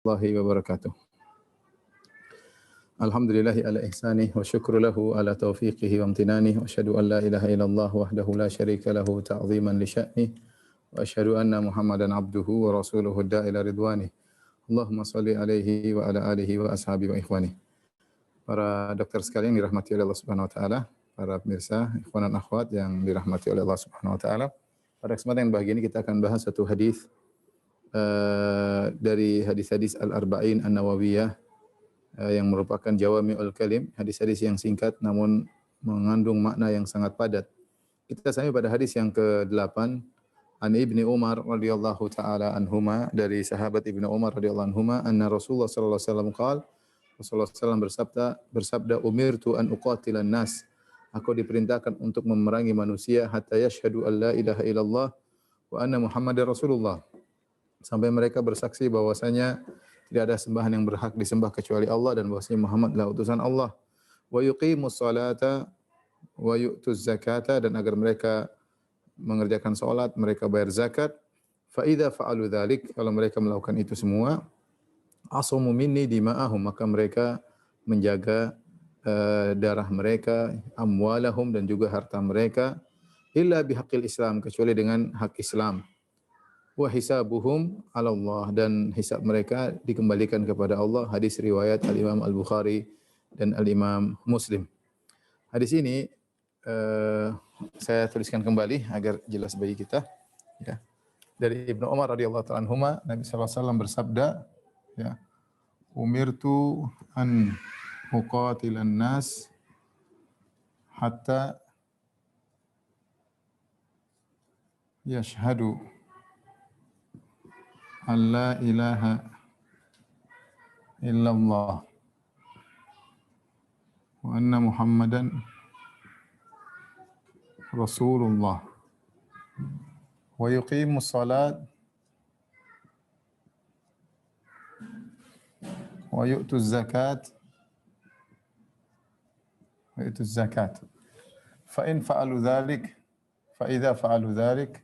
Warahmatullahi wabarakatuh. Alhamdulillahi ala ihsanih wa syukru lahu ala taufiqihi wa amtinanih wa asyhadu an la ilaha illallah wahdahu la syarika lahu ta'ziman li sya'nih wa asyhadu anna Muhammadan abduhu wa rasuluhu da'ila ridwanih. Allahumma salli alaihi wa ala alihi wa ashabi wa ikhwanih. Para dokter sekalian dirahmati oleh Allah Subhanahu wa taala, para pemirsa, ikhwan dan akhwat yang dirahmati oleh Allah Subhanahu wa taala. Pada kesempatan yang bahagia ini kita akan bahas satu hadis dari hadis-hadis Al-Arba'in An-Nawawiyah yang merupakan jawami'ul kalim, hadis-hadis yang singkat namun mengandung makna yang sangat padat. Kita sampai pada hadis yang ke-8 An Ibni Umar radhiyallahu taala anhuma, dari sahabat Ibnu Umar radhiyallahu anhuma, anna Rasulullah sallallahu alaihi wasallam qala, Rasulullah sallallahu bersabda, umirtu an uqatilan nas, aku diperintahkan untuk memerangi manusia hatta yashhadu an la ilaha illallah wa anna Muhammadar Rasulullah, sampai mereka bersaksi bahwasanya tidak ada sembahan yang berhak disembah kecuali Allah dan bahwasanya Muhammad adalah utusan Allah. Wa yuqimus salata wa yu'tuz zakata, dan agar mereka mengerjakan salat, mereka bayar zakat. Fa idza fa'alu dzalik, kalau mereka melakukan itu semua, asamu minni dima'ahum, maka mereka menjaga darah mereka, amwalahum, dan juga harta mereka, illa bihaqqil Islam, kecuali dengan hak Islam. Wa hisabuhum 'ala Allah, dan hisab mereka dikembalikan kepada Allah. Hadis riwayat Al-Imam Al-Bukhari dan Al-Imam Muslim. Hadis ini saya tuliskan kembali agar jelas bagi kita, ya. Dari Ibnu Umar radhiyallahu ta'ala anhuma, Nabi sallallahu alaihi wasallam bersabda, ya, umirtu an uqatilan nas hatta yashhadu an la ilaha illallah wa anna Muhammadan Rasulullah wa yuqimus salat wa yu'tuz zakat fa in fa'alu dhalik fa idza fa'alu dhalik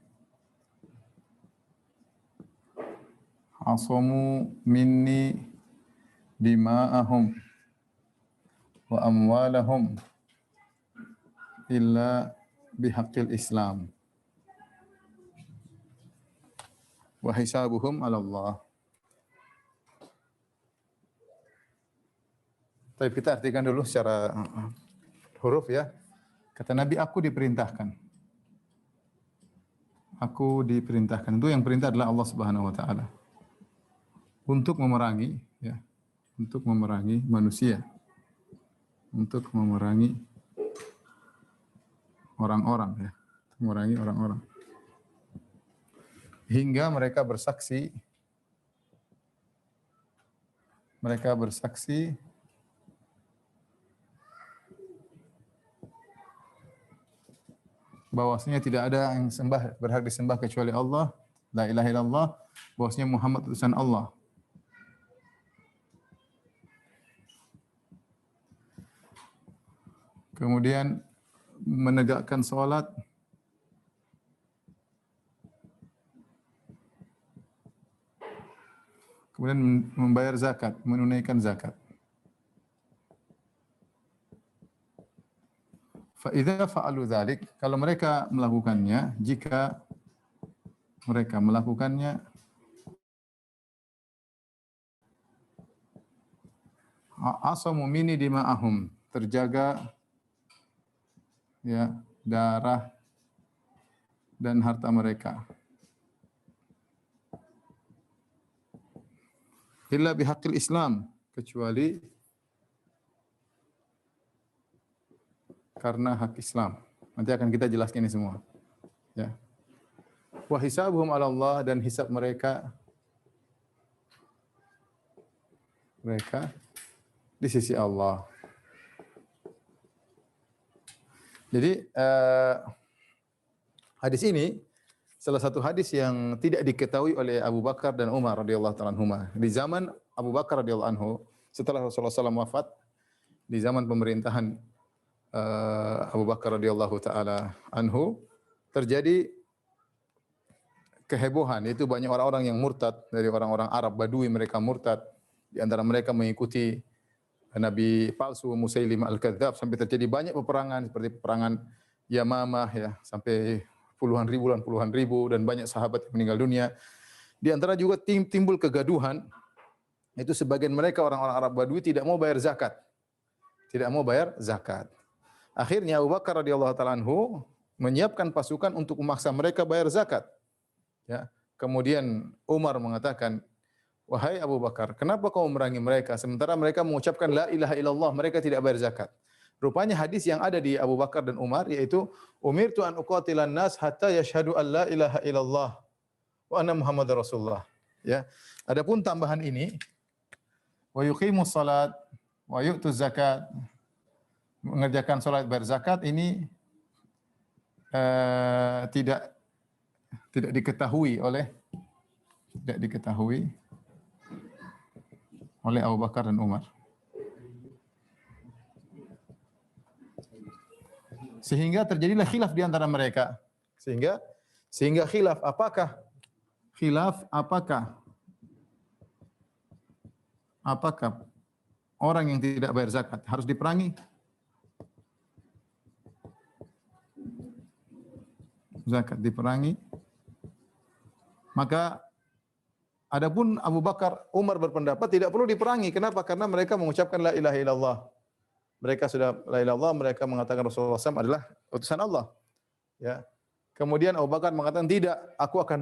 asamu minni dima'ahum wa amwalahum illa bihaqqil Islam wa hisabuhum 'ala Allah. Baik, kita artikan dulu secara huruf, ya. Kata Nabi, aku diperintahkan. Aku diperintahkan. Itu yang perintah adalah Allah Subhanahu wa taala. Untuk memerangi, ya, untuk memerangi manusia, untuk memerangi orang-orang, ya, memerangi orang-orang, hingga mereka bersaksi bahwasanya tidak ada yang berhak disembah kecuali Allah, la ilaha illallah, bahwasanya Muhammad utusan Allah. Kemudian menegakkan salat, kemudian membayar zakat, menunaikan zakat. Fa idza fa'alu dzalik, kalau mereka melakukannya, jika mereka melakukannya, asamu minni dima'ahum, terjaga, ya, darah dan harta mereka, illa bihaqqil Islam, kecuali karena hak Islam. Nanti akan kita jelaskan ini semua, ya. Wa hisabuhum 'ala Allah, dan hisab mereka di sisi Allah. Jadi hadis ini salah satu hadis yang tidak diketahui oleh Abu Bakar dan Umar radhiyallahu ta'ala anhuma. Di zaman Abu Bakar radhiyallahu anhu, setelah Rasulullah SAW wafat, di zaman pemerintahan Abu Bakar radhiyallahu ta'ala anhu, terjadi kehebohan, yaitu banyak orang-orang yang murtad dari orang-orang Arab Badui, mereka murtad. Di antara mereka mengikuti nabi palsu Musailimah Al-Kadzdzab, sampai terjadi banyak peperangan seperti peperangan Yamamah ya, sampai puluhan ribu dan banyak sahabat yang meninggal dunia. Di antara juga timbul kegaduhan, itu sebagian mereka orang-orang Arab Badui tidak mau bayar zakat. Tidak mau bayar zakat. Akhirnya Abu Bakar radhiyallahu taala anhu menyiapkan pasukan untuk memaksa mereka bayar zakat. Ya. Kemudian Umar mengatakan, "Wahai Abu Bakar, kenapa kau memerangi mereka sementara mereka mengucapkan la ilaha illallah, mereka tidak bayar zakat?" Rupanya hadis yang ada di Abu Bakar dan Umar yaitu umirtu an uqatilan nas hatta yashhadu an la ilaha illallah wa anna Muhammadar Rasulullah. Ya. Adapun tambahan ini wa yuqimus salat wa yu'tuz zakat, mengerjakan salat bayar zakat ini tidak diketahui oleh Abu Bakar dan Umar. Sehingga terjadilah khilaf di antara mereka. Sehingga khilaf apakah orang yang tidak bayar zakat harus diperangi? Zakat diperangi. Maka adapun Abu Bakar, Umar berpendapat tidak perlu diperangi. Kenapa? Karena mereka mengucapkan la ilaha illallah. Mereka sudah la ilaha illallah, mereka mengatakan Rasulullah SAW adalah utusan Allah. Ya. Kemudian Abu Bakar mengatakan tidak, aku akan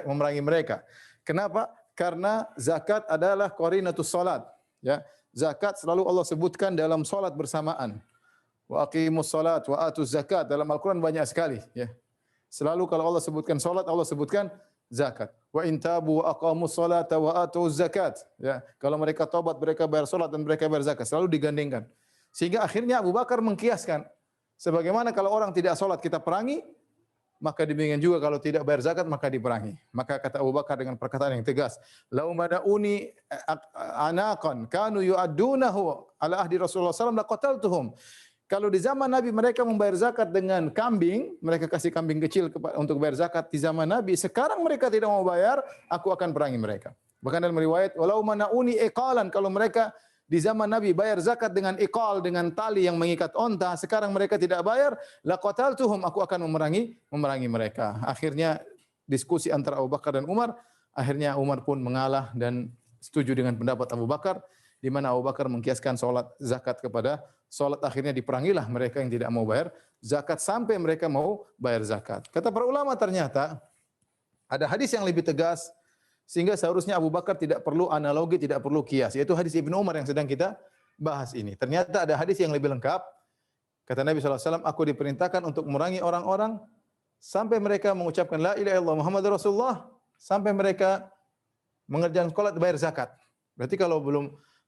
memerangi mereka. Kenapa? Karena zakat adalah qarinatus salat. Ya. Zakat selalu Allah sebutkan dalam salat bersamaan. Wa aqimus salat wa atuz zakat, dalam Al-Qur'an banyak sekali, ya. Selalu kalau Allah sebutkan salat, Allah sebutkan zakat. Wa in tabu wa aqamus salata wa atuz zakat. Ya, kalau mereka taubat, mereka bayar salat dan mereka bayar zakat, selalu digandengkan. Sehingga akhirnya Abu Bakar mengkiaskan, sebagaimana kalau orang tidak salat kita perangi, maka demikian juga kalau tidak bayar zakat maka diperangi. Maka kata Abu Bakar dengan perkataan yang tegas, "Lau madauni anaqan kanu yu'addunahu ala ahdi Rasulullah sallallahu alaihi wasallam laqataltuhum." Kalau di zaman Nabi mereka membayar zakat dengan kambing, mereka kasih kambing kecil untuk bayar zakat di zaman Nabi, sekarang mereka tidak mau bayar, aku akan perangi mereka. Bahkan dalam riwayat, "Walau manauni iqalan," kalau mereka di zaman Nabi bayar zakat dengan iqal, dengan tali yang mengikat onta, sekarang mereka tidak bayar, laqataltuhum, aku akan memerangi mereka. Akhirnya diskusi antara Abu Bakar dan Umar, akhirnya Umar pun mengalah dan setuju dengan pendapat Abu Bakar, di mana Abu Bakar mengkiaskan salat zakat kepada salat, akhirnya diperangilah mereka yang tidak mau bayar zakat sampai mereka mau bayar zakat. Kata para ulama ternyata ada hadis yang lebih tegas sehingga seharusnya Abu Bakar tidak perlu analogi, tidak perlu kias, yaitu hadis Ibnu Umar yang sedang kita bahas ini. Ternyata ada hadis yang lebih lengkap. Kata Nabi SAW, aku diperintahkan untuk memerangi orang-orang sampai mereka mengucapkan la ilaha illallah Muhammadur Rasulullah, sampai mereka mengerjakan salat bayar zakat. Berarti kalau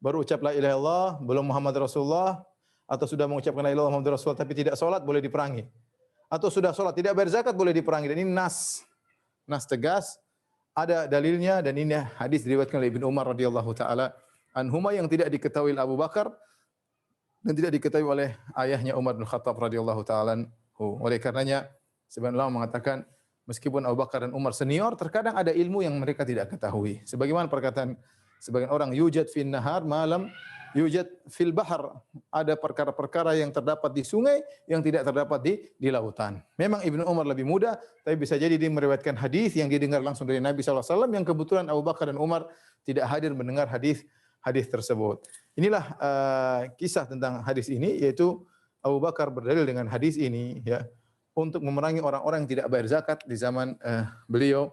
baru ucap la ilaha illallah, belum Muhammad Rasulullah, atau sudah mengucapkan la ilaha illallah Muhammad Rasulullah tapi tidak salat, boleh diperangi. Atau sudah salat tidak bayar zakat, boleh diperangi. Dan ini nas tegas, ada dalilnya, dan ini hadis diriwayatkan oleh Ibnu Umar radhiyallahu taala anhuma yang tidak diketahui oleh Abu Bakar dan tidak diketahui oleh ayahnya Umar bin Khattab radhiyallahu taala anhu. Oleh karenanya sebagian ulama mengatakan meskipun Abu Bakar dan Umar senior, terkadang ada ilmu yang mereka tidak ketahui. Sebagaimana perkataan sebagian orang, yujad fin nahar malam yujad fil bahar. Ada perkara-perkara yang terdapat di sungai yang tidak terdapat di lautan. Memang Ibnu Umar lebih muda, tapi bisa jadi dia meriwayatkan hadis yang didengar langsung dari Nabi SAW yang kebetulan Abu Bakar dan Umar tidak hadir mendengar hadis tersebut. Inilah kisah tentang hadis ini, yaitu Abu Bakar berdalil dengan hadis ini ya untuk memerangi orang-orang yang tidak bayar zakat di zaman beliau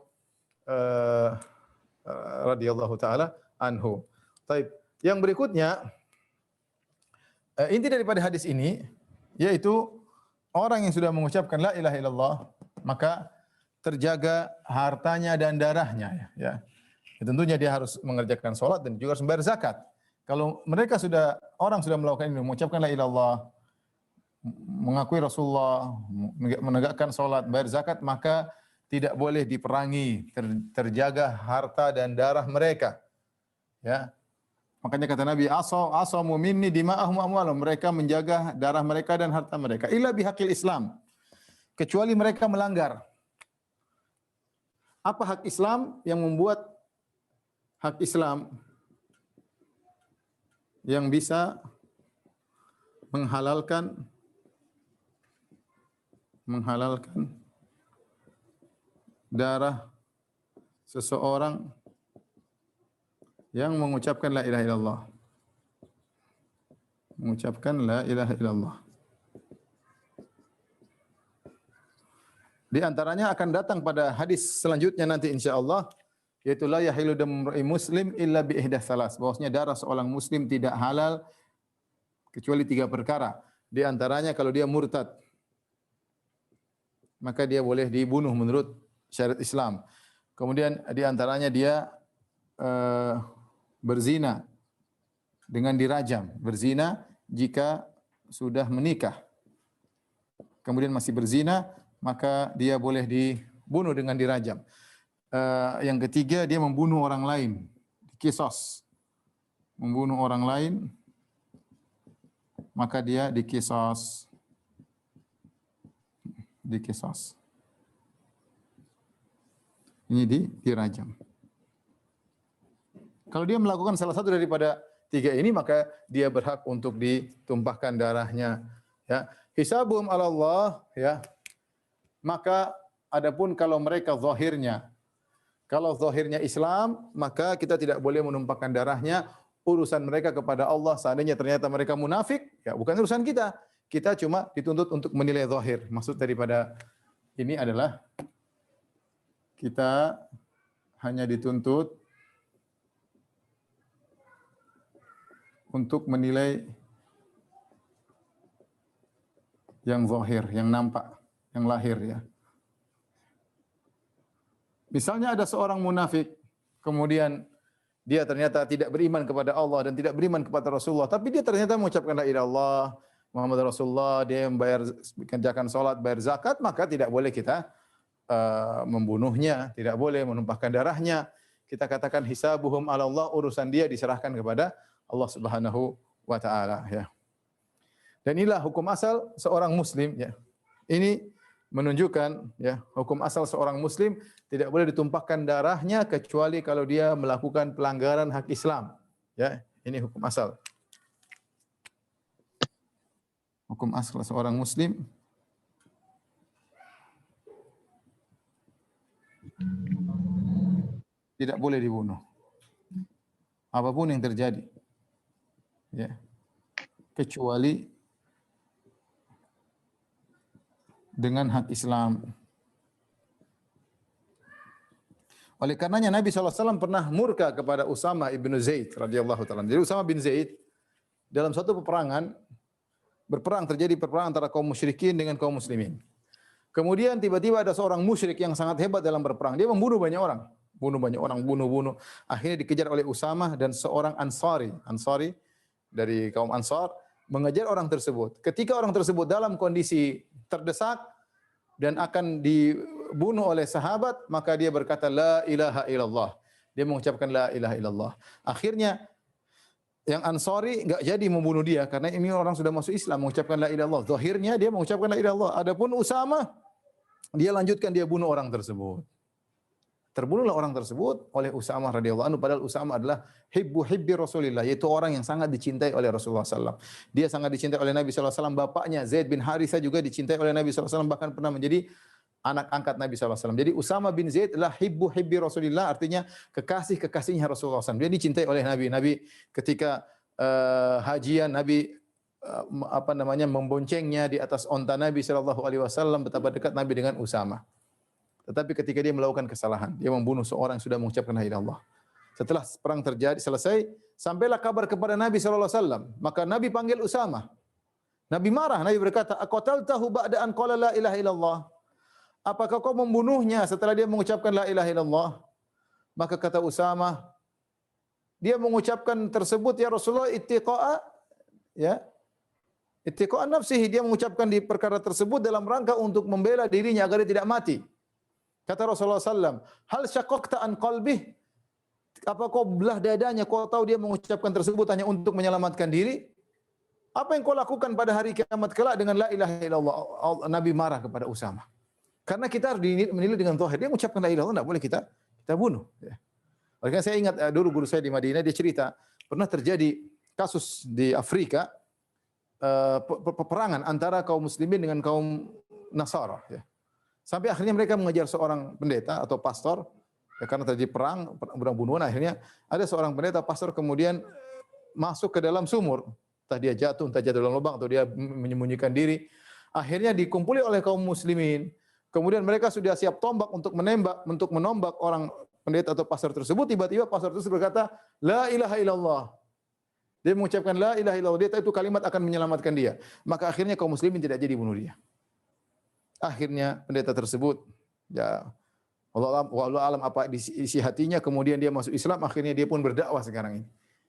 radhiyallahu taala anhu. Baik, yang berikutnya inti daripada hadis ini yaitu orang yang sudah mengucapkan la ilaha illallah maka terjaga hartanya dan darahnya ya. Tentunya dia harus mengerjakan salat dan juga harus membayar zakat. Kalau orang sudah melakukan ini, mengucapkan la ilaha illallah, mengakui Rasulullah, menegakkan salat, bayar zakat, maka tidak boleh diperangi, terjaga harta dan darah mereka. Ya. Makanya kata Nabi, asamu minni dima'ahum amwalahum, mereka menjaga darah mereka dan harta mereka. Illa bihaqil Islam, kecuali mereka melanggar. Apa hak Islam yang membuat hak Islam yang bisa menghalalkan darah seseorang yang mengucapkan la ilaha illallah. Mengucapkan la ilaha illallah. Di antaranya akan datang pada hadis selanjutnya nanti insyaallah, yaitu la yahilu damu muslim illa bi ihdah salas. Bahwasanya darah seorang muslim tidak halal kecuali 3 perkara. Di antaranya kalau dia murtad, maka dia boleh dibunuh menurut syariat Islam. Kemudian di antaranya dia berzina dengan dirajam. Berzina jika sudah menikah. Kemudian masih berzina, maka dia boleh dibunuh dengan dirajam. Yang ketiga, dia membunuh orang lain, dikisos. Membunuh orang lain, maka dia dikisos. Dikisos. Ini dirajam. Kalau dia melakukan salah satu daripada 3 ini, maka dia berhak untuk ditumpahkan darahnya. Ya, hisabuhum 'ala Allah, ya. Maka adapun kalau mereka zahirnya, kalau zahirnya Islam, maka kita tidak boleh menumpahkan darahnya. Urusan mereka kepada Allah. Seandainya ternyata mereka munafik, ya bukan urusan kita. Kita cuma dituntut untuk menilai zahir. Maksud daripada ini adalah kita hanya dituntut untuk menilai yang zahir, yang nampak, yang lahir, ya. Misalnya ada seorang munafik, kemudian dia ternyata tidak beriman kepada Allah dan tidak beriman kepada Rasulullah, tapi dia ternyata mengucapkan la ilaha illallah Muhammad Rasulullah, dia mengerjakan salat, bayar zakat, maka tidak boleh kita membunuhnya, tidak boleh menumpahkan darahnya. Kita katakan hisabuhum 'ala Allah, urusan dia diserahkan kepada Allah Subhanahu wa taala, ya. Dan inilah hukum asal seorang muslim, ya. Ini menunjukkan, ya, hukum asal seorang muslim tidak boleh ditumpahkan darahnya kecuali kalau dia melakukan pelanggaran hak Islam, ya. Ini hukum asal. Hukum asal seorang muslim tidak boleh dibunuh. Apapun yang terjadi, ya. Kecuali dengan hak Islam. Oleh karenanya Nabi SAW pernah murka kepada Usama ibn Zaid radhiyallahu ta'ala. Jadi Usama bin Zaid dalam suatu peperangan, terjadi perperangan antara kaum musyrikin dengan kaum muslimin. Kemudian tiba-tiba ada seorang musyrik yang sangat hebat dalam berperang. Dia membunuh banyak orang. Bunuh. Akhirnya dikejar oleh Usama dan seorang Ansari dari kaum Ansar mengejar orang tersebut. Ketika orang tersebut dalam kondisi terdesak dan akan dibunuh oleh sahabat, maka dia berkata la ilaha illallah. Dia mengucapkan la ilaha illallah. Akhirnya yang Ansari enggak jadi membunuh dia karena ini orang sudah masuk Islam, mengucapkan la ilaha illallah. Zahirnya dia mengucapkan la ilaha illallah. Adapun Usama, dia lanjutkan, dia bunuh orang tersebut. Terbunuhlah orang tersebut oleh Usamah radhiyallahu anhu, padahal Usamah adalah hibbi Rasulillah, yaitu orang yang sangat dicintai oleh Rasulullah sallallahu alaihi wasallam. Dia sangat dicintai oleh Nabi sallallahu alaihi wasallam. Bapaknya Zaid bin Harithah juga dicintai oleh Nabi sallallahu alaihi wasallam, bahkan pernah menjadi anak angkat Nabi sallallahu alaihi wasallam. Jadi Usamah bin Zaid adalah hibbi Rasulillah, artinya kekasih-kekasihnya Rasulullah sallallahu alaihi wasallam. Dia dicintai oleh Nabi. Nabi ketika hajian, Nabi memboncengnya di atas onta Nabi sallallahu alaihi wasallam, betapa dekat Nabi dengan Usamah. Tetapi ketika dia melakukan kesalahan, dia membunuh seorang yang sudah mengucapkan la ilaha illallah. Setelah perang terjadi selesai, sampailah kabar kepada Nabi sallallahu alaihi wasallam. Maka Nabi panggil Usamah. Nabi marah, Nabi berkata, "Aqataltahu ba'da an qala la ilaha illallah?" Apakah kau membunuhnya setelah dia mengucapkan la ilaha illallah? Maka kata Usamah, dia mengucapkan tersebut ya Rasulullah ittiqa'a, ya. Ittiqa'a nafsihi, dia mengucapkan di perkara tersebut dalam rangka untuk membela dirinya agar dia tidak mati. Kata Rasulullah SAW, hal syaqaqta an qalbih? Apa kau belah dadanya? Kau tahu dia mengucapkan tersebut hanya untuk menyelamatkan diri? Apa yang kau lakukan pada hari kiamat kelak dengan la ilaha illallah? Nabi marah kepada Usamah. Karena kita harus menilai dengan zahir. Dia mengucapkan la ilaha illallah, enggak boleh kita bunuh. Ya. Oleh karena saya ingat dulu guru saya di Madinah, dia cerita pernah terjadi kasus di Afrika, peperangan antara kaum muslimin dengan kaum Nasara. Ya. Sampai akhirnya mereka mengejar seorang pendeta atau pastor, ya, karena terjadi perang bunuh-bunuhan. Akhirnya ada seorang pendeta pastor kemudian masuk ke dalam sumur. Entah dia jatuh, entah jatuh dalam lubang, atau dia menyembunyikan diri. Akhirnya dikumpuli oleh kaum muslimin. Kemudian mereka sudah siap tombak untuk menombak orang pendeta atau pastor tersebut. Tiba-tiba pastor tersebut berkata, La ilaha illallah. Dia mengucapkan La ilaha illallah. Dia tahu itu kalimat akan menyelamatkan dia. Maka akhirnya kaum muslimin tidak jadi bunuh dia. Akhirnya pendeta tersebut, ya Allah alam apa isi hatinya, kemudian dia masuk Islam, akhirnya dia pun berdakwah sekarang ini.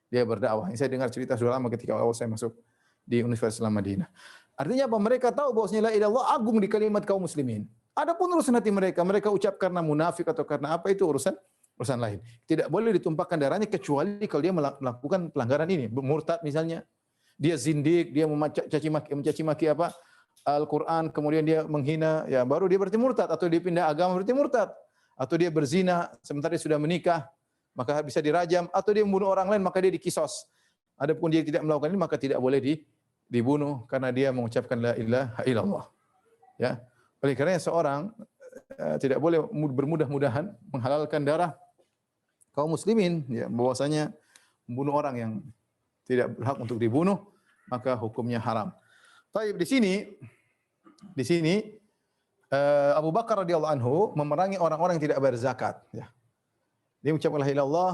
Dia berdakwah. Ini saya dengar cerita sudah lama ketika awal saya masuk di Universitas Islam Madinah. Artinya apa? Mereka tahu bahwasanya la ilaha illallah agung di kalimat kaum muslimin. Adapun urusan hati mereka, mereka ucap karena munafik atau karena apa, itu urusan lain. Tidak boleh ditumpahkan darahnya kecuali kalau dia melakukan pelanggaran ini, murtad misalnya. Dia zindik, dia mencaci maki apa? Al-Qur'an, kemudian dia menghina, ya baru dia berarti murtad, atau dia pindah agama berarti murtad. Atau dia berzina sementara dia sudah menikah, maka bisa dirajam, atau dia membunuh orang lain maka dia dikisos. Adapun dia tidak melakukan ini maka tidak boleh dibunuh karena dia mengucapkan la ilaha illallah. Ya. Oleh karena seorang tidak boleh bermudah-mudahan menghalalkan darah kaum muslimin, ya, bahwasanya membunuh orang yang tidak berhak untuk dibunuh maka hukumnya haram. Baik, di sini Abu Bakar radhiyallahu anhu memerangi orang-orang yang tidak bayar zakat, ya. Dia mengucapkan la ilaha illallah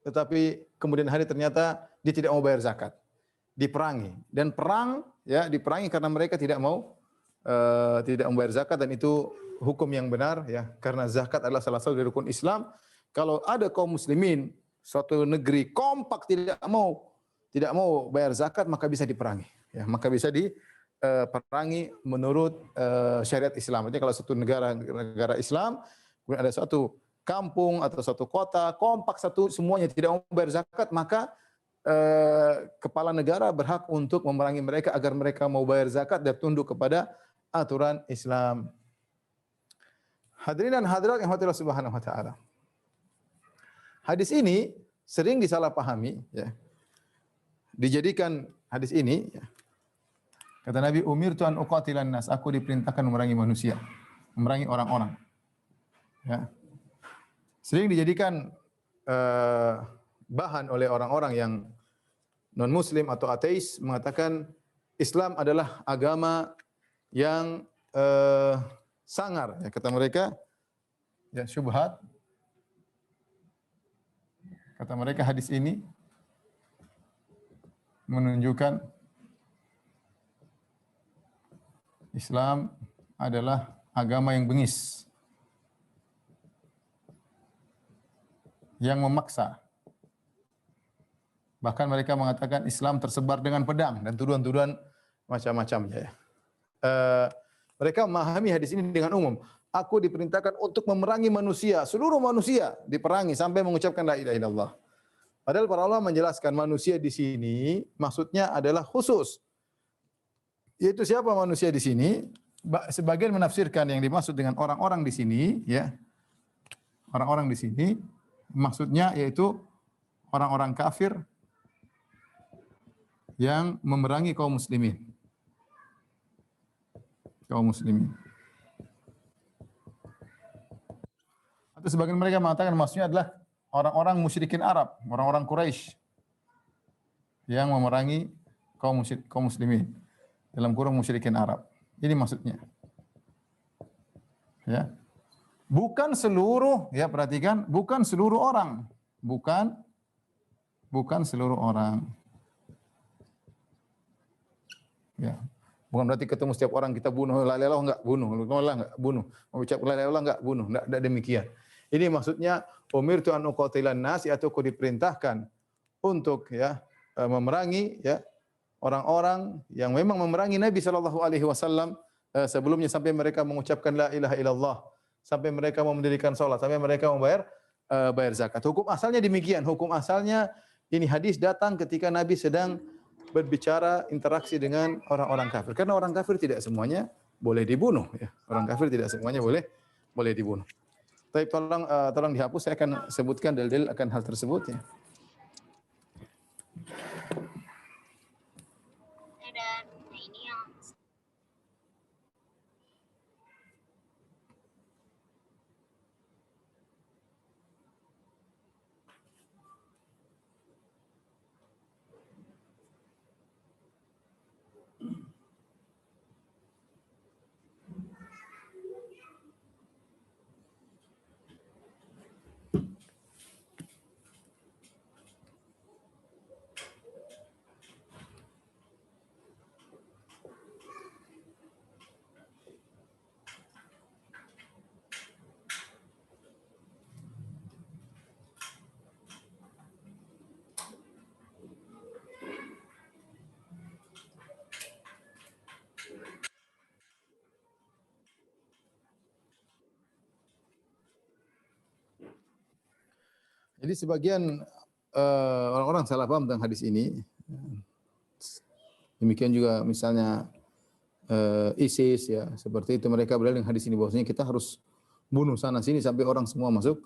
tetapi kemudian hari ternyata dia tidak mau bayar zakat. Diperangi, dan perang, ya, diperangi karena mereka tidak mau membayar zakat, dan itu hukum yang benar, ya, karena zakat adalah salah satu dari rukun Islam. Kalau ada kaum muslimin suatu negeri kompak tidak mau bayar zakat, maka bisa diperangi, ya, maka bisa diperangi menurut syariat Islam. Jadi kalau satu negara Islam, kemudian ada suatu kampung atau satu kota kompak semuanya tidak mau bayar zakat, maka kepala negara berhak untuk memerangi mereka agar mereka mau bayar zakat dan tunduk kepada aturan Islam. Hadirin dan hadirat yang Allah Subhanahu wa taala. Hadis ini sering disalahpahami, ya. Dijadikan hadis ini, ya. Kata Nabi, umirtu an uqatilan nas, aku diperintahkan memerangi manusia, memerangi orang-orang. Ya. Sering dijadikan bahan oleh orang-orang yang non muslim atau ateis, mengatakan Islam adalah agama yang sangar, ya, kata mereka, ya, syubhat. Kata mereka hadis ini menunjukkan Islam adalah agama yang bengis, yang memaksa. Bahkan mereka mengatakan Islam tersebar dengan pedang dan tuduhan-tuduhan macam-macamnya, ya. Mereka memahami hadis ini dengan umum. Aku diperintahkan untuk memerangi manusia, seluruh manusia diperangi sampai mengucapkan la ilaha illallah. Padahal para ulama menjelaskan manusia di sini maksudnya adalah khusus. Yaitu siapa manusia di sini? Sebagian menafsirkan yang dimaksud dengan orang-orang di sini, ya. Orang-orang di sini maksudnya yaitu orang-orang kafir yang memerangi kaum muslimin. Kaum muslimin. Atau sebagian mereka mengatakan maksudnya adalah orang-orang musyrikin Arab, orang-orang Quraisy yang memerangi kaum muslimin. Dalam kurung musyrikin Arab. Ini maksudnya. Ya. Bukan seluruh, ya, perhatikan, bukan seluruh orang. Bukan seluruh orang. Ya. Bukan berarti ketemu setiap orang kita bunuh, la ilaha illallah enggak bunuh, enggak bunuh. Mengucap la ilaha illallah enggak bunuh, enggak demikian. Ini maksudnya umirtu an uqatilan nas, atau aku diperintahkan untuk, ya, memerangi, ya, orang-orang yang memang memerangi Nabi sallallahu alaihi wasallam sebelumnya sampai mereka mengucapkan la ilaha illallah, sampai mereka mau mendirikan salat, sampai mereka membayar bayar zakat. Hukum asalnya demikian. Hukum asalnya ini hadis datang ketika Nabi sedang berbicara interaksi dengan orang-orang kafir. Karena orang kafir tidak semuanya boleh dibunuh ya. Orang kafir tidak semuanya boleh dibunuh. Tapi tolong dihapus, saya akan sebutkan dalil akan hal tersebut ya. Jadi sebagian orang-orang salah paham tentang hadis ini. Demikian juga misalnya ISIS ya, seperti itu mereka berdalil dengan hadis ini bahwasanya kita harus bunuh sana sini sampai orang semua masuk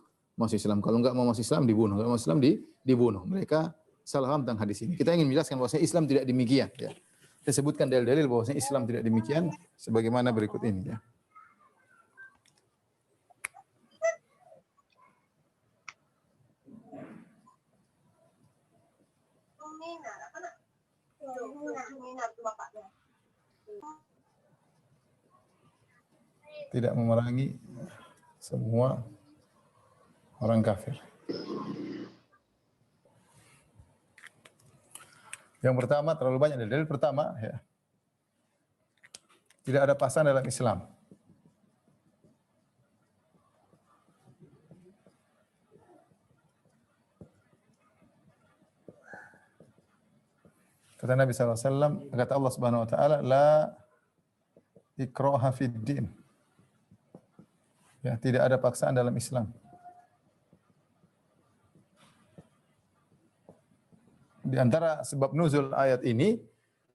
Islam. Kalau enggak mau masuk Islam dibunuh, kalau mau Islam dibunuh. Mereka salah paham tentang hadis ini. Kita ingin menjelaskan bahwasanya Islam tidak demikian ya. Kita sebutkan dalil-dalil bahwasanya Islam tidak demikian sebagaimana berikut ini ya. Tidak memerangi semua orang kafir. Yang pertama, terlalu banyak dalil. Pertama, ya, tidak ada paksaan dalam Islam. Kata Nabi SAW, kata Allah Subhanahu Wa Taala, la ikraha fid din. Ya, tidak ada paksaan dalam Islam. Di antara sebab nuzul ayat ini,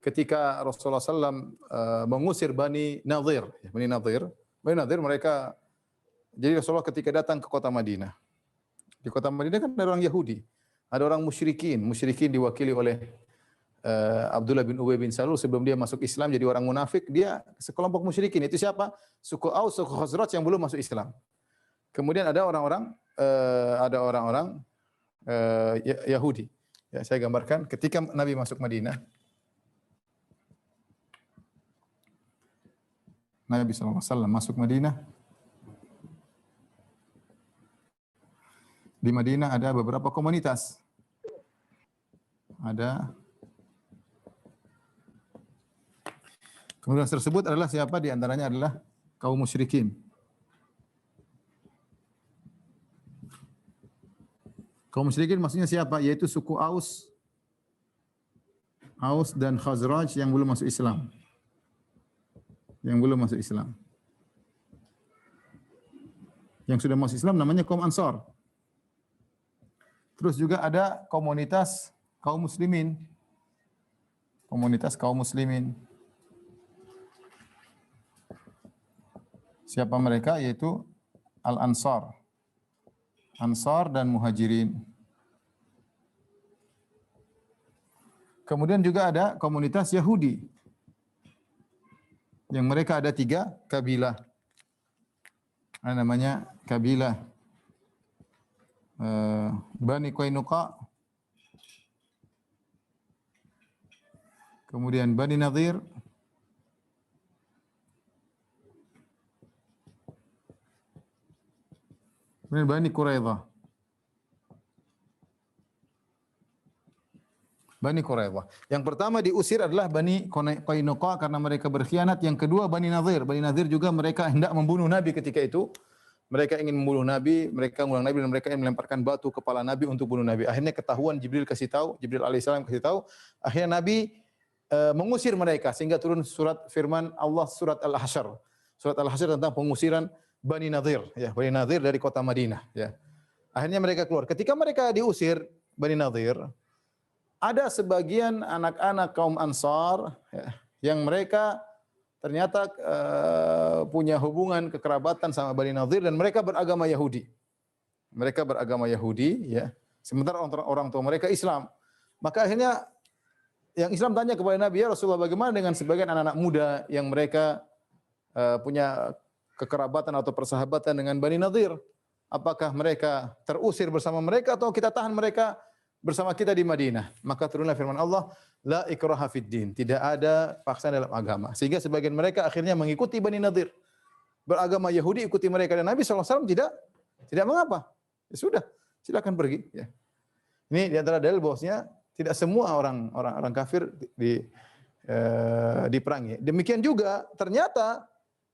ketika Rasulullah SAW mengusir Bani Nadir. Bani Nadir mereka, jadi Rasulullah ketika datang ke kota Madinah. Di kota Madinah kan ada orang Yahudi, ada orang musyrikin diwakili oleh Abdullah bin Ubay bin Salul sebelum dia masuk Islam jadi orang munafik, dia sekelompok musyrikin. Itu siapa? Suku Aus, suku Khazraj yang belum masuk Islam. Kemudian ada orang-orang Yahudi. Ya, saya gambarkan ketika Nabi masuk Madinah. Nabi SAW masuk Madinah. Di Madinah ada beberapa komunitas. Komunitas tersebut adalah siapa? Di antaranya adalah kaum musyrikin. Kaum musyrikin maksudnya siapa? Yaitu suku Aus dan Khazraj yang belum masuk Islam. Yang sudah masuk Islam namanya kaum Ansar. Terus juga ada komunitas kaum muslimin. Siapa mereka? Yaitu Al-Ansar. Ansar dan Muhajirin. Kemudian juga ada komunitas Yahudi. Yang mereka ada 3 kabilah. Namanya kabilah Bani Qainuqa, kemudian Bani Nadir, kemudian Bani Quraidah. Yang pertama diusir adalah Bani Qainuqa karena mereka berkhianat. Yang kedua Bani Nadir. Bani Nadir juga mereka hendak membunuh Nabi ketika itu. Mereka ingin membunuh Nabi, mereka mengundang Nabi dan mereka ingin melemparkan batu kepala Nabi untuk bunuh Nabi. Akhirnya ketahuan, Jibril alaihissalam kasih tahu. Akhirnya Nabi mengusir mereka sehingga turun surat firman Allah surat Al-Hasyr. Surat Al-Hasyr tentang pengusiran Bani Nadir, ya, Bani Nadir dari kota Madinah, ya. Akhirnya mereka keluar. Ketika mereka diusir Bani Nadir, ada sebagian anak-anak kaum Ansar, ya, yang mereka ternyata punya hubungan kekerabatan sama Bani Nadir dan mereka beragama Yahudi. Mereka beragama Yahudi, ya. Sementara orang tua mereka Islam. Maka akhirnya yang Islam tanya kepada Nabi, ya Rasulullah, bagaimana dengan sebagian anak-anak muda yang mereka punya kekerabatan atau persahabatan dengan Bani Nadir? Apakah mereka terusir bersama mereka atau kita tahan mereka bersama kita di Madinah? Maka turunlah firman Allah, la ikraha fid din. Tidak ada paksaan dalam agama. Sehingga sebagian mereka akhirnya mengikuti Bani Nadir. Beragama Yahudi ikuti mereka dan Nabi SAW tidak mengapa. Ya sudah, silakan pergi, ya. Ini di antara dalil bahwasanya tidak semua orang kafir diperangi. Demikian juga ternyata